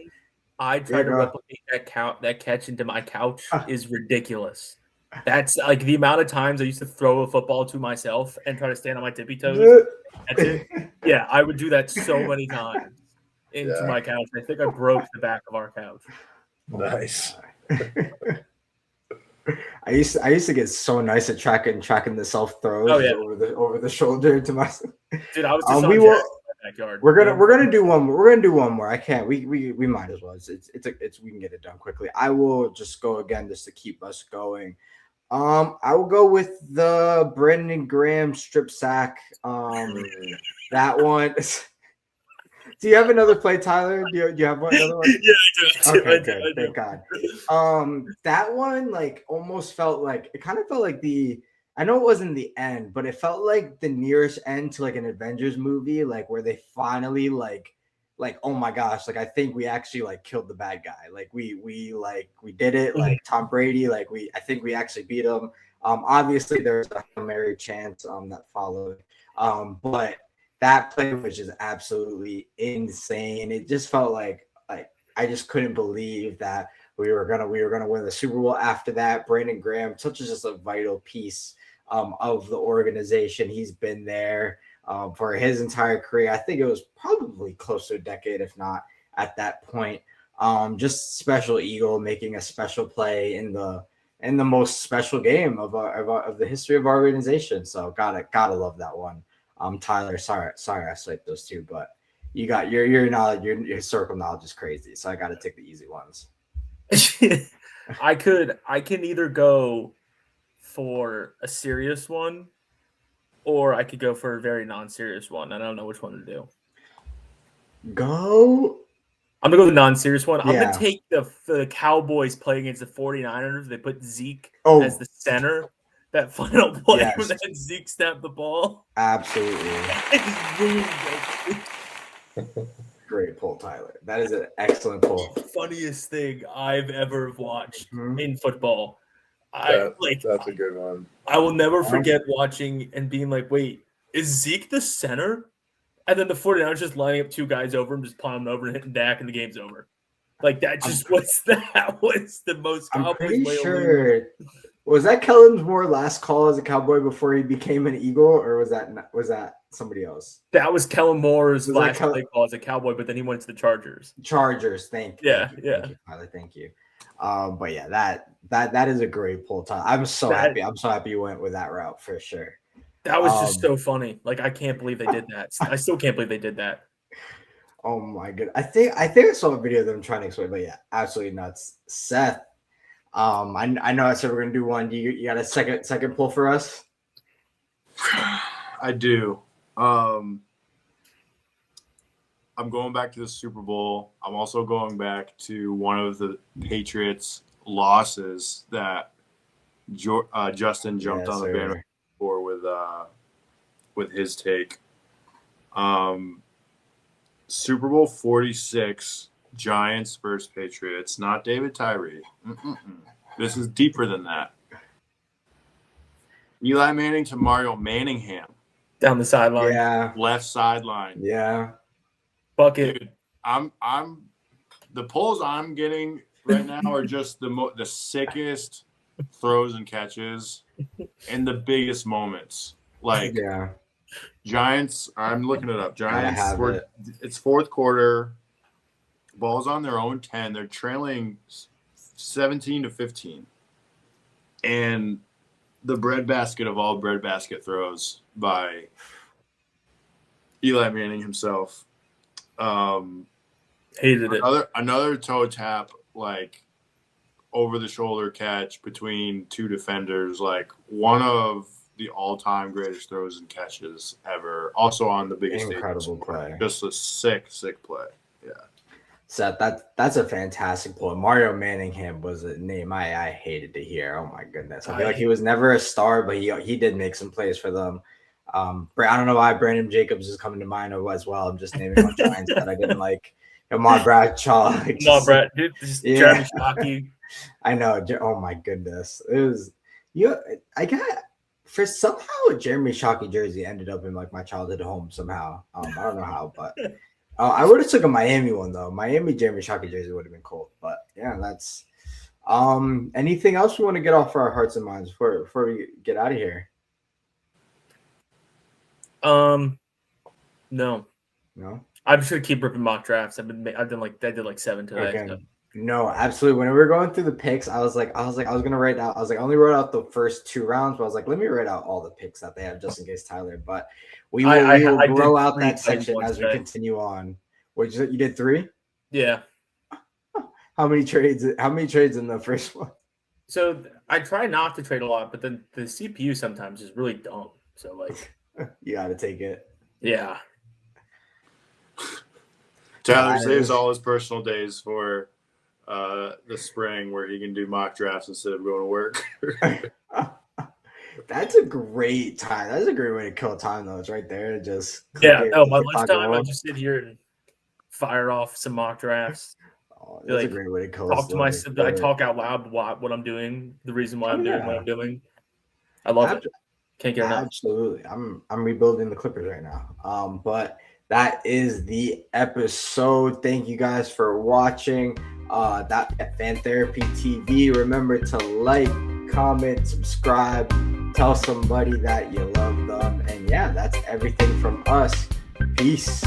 I try to replicate that catch into my couch is ridiculous. That's like the amount of times I used to throw a football to myself and try to stand on my tippy toes. That's it. Yeah, I would do that so many times into my couch. I think I broke the back of our couch. Nice. I used to get so nice at tracking the self throws over the shoulder to my. Dude, I was backyard. We're gonna do one more. We're gonna do one more. I can't. We might as well. It's we can get it done quickly. I will just go again just to keep us going. I will go with the Brandon Graham strip sack. That one. Do you have another play, Tyler? Do you have another one? Yeah, I do. Okay, good. Thank God. That one like almost felt like it kind of felt like I know it wasn't the end, but it felt like the nearest end to like an Avengers movie, like where they finally like oh my gosh, like I think we actually like killed the bad guy. Like we did it. Like Tom Brady, like I think we actually beat him. Obviously there's a Hail Mary chance that followed. But that play was just absolutely insane. It just felt like I just couldn't believe that we were gonna win the Super Bowl after that. Brandon Graham, such as just a vital piece of the organization. He's been there for his entire career. I think it was probably close to a decade, if not at that point. Just special Eagle making a special play in the most special game of the history of our organization. So gotta love that one. Tyler, sorry I swiped those two, but you got your knowledge, your historical knowledge is crazy. So I got to take the easy ones. I can either go for a serious one or I could go for a very non-serious one. I don't know which one to do. Go. I'm going to go the non-serious one. I'm Yeah. going to take the Cowboys play against the 49ers. They put Zeke as the center. That final play Yes. when that Zeke snapped the ball. Absolutely. Great pull, Tyler. That is an excellent pull. Funniest thing I've ever watched in football. That's a good one. I will never forget watching and being like, wait, is Zeke the center? And then the 49ers just lining up two guys over him, just plowing him over and hitting Dak, and the game's over. Like that was the most. I'm pretty sure. Was that Kellen Moore's last call as a Cowboy before he became an Eagle, or was that somebody else? That was Kellen Moore's last play call as a Cowboy, but then he went to the Chargers. Thank you, Tyler. Thank you. But yeah, that is a great pull, Tyler. I'm so happy. I'm so happy you went with that route for sure. That was just so funny. Like I can't believe they did that. I still can't believe they did that. Oh my god! I think I saw a video of them trying to explain, but yeah, absolutely nuts. Seth. I know I said we're gonna do one. You got a second pull for us? I do. I'm going back to the Super Bowl. I'm also going back to one of the Patriots' losses that Justin jumped on the bandwagon for with his take. Super Bowl 46. Giants versus Patriots, not David Tyree. This is deeper than that. Eli Manning to Mario Manningham. Down the sideline. Yeah. Left sideline. Yeah. Bucket. Dude, I'm the pulls I'm getting right now are just the sickest throws and catches and the biggest moments. Like Giants, I'm looking it up. Giants it's fourth quarter. Ball's on their own 10. They're trailing 17-15. And the breadbasket of all breadbasket throws by Eli Manning himself. Hated it. Another toe tap, like over the shoulder catch between two defenders, like one of the all-time greatest throws and catches ever. Also on the biggest incredible play. Just a sick play. Yeah. Seth, that's a fantastic pull. Mario Manningham was a name I hated to hear. Oh my goodness. I feel like he was never a star, but he did make some plays for them. I don't know why Brandon Jacobs is coming to mind as well. I'm just naming on Giants that I didn't like. Ahmad Bradshaw. Jeremy Shockey. I know. Oh my goodness. It was I got for somehow a Jeremy Shockey jersey ended up in like my childhood home somehow. I don't know how, but I would have took a Miami one though. Miami Jeremy Shockey jersey would have been cool. But yeah, that's anything else we want to get off for our hearts and minds before we get out of here? No. No. I'm just gonna keep ripping mock drafts. I did like 7 today. Okay. So. No, absolutely. When we were going through the picks, I was gonna write out. I was like, I only wrote out the first 2 rounds, but I was like, let me write out all the picks that they have just in case Tyler. But we will I grow did out 3 that Titans section ones as we today. continue on. You did 3? Yeah. How many trades? How many trades in the first one? So I try not to trade a lot, but then the CPU sometimes is really dumb. So like, You got to take it. yeah. Tyler saves all his personal days for the spring where he can do mock drafts instead of going to work. That's a great time. That's a great way to kill time, though. It's right there. Just Yeah. it, No, my TikTok lunchtime, I roll. just sit here and fire off some mock drafts. Oh, that's Like, a great way to kill. Talk to myself. I talk out loud what I'm doing, the reason why I'm doing what I'm doing. I love it. Can't get enough. Absolutely. I'm rebuilding the Clippers right now. But that is the episode. Thank you guys for watching. That Fan Therapy TV. Remember to like, comment, subscribe, tell somebody that you love them. And yeah, that's everything from us. Peace.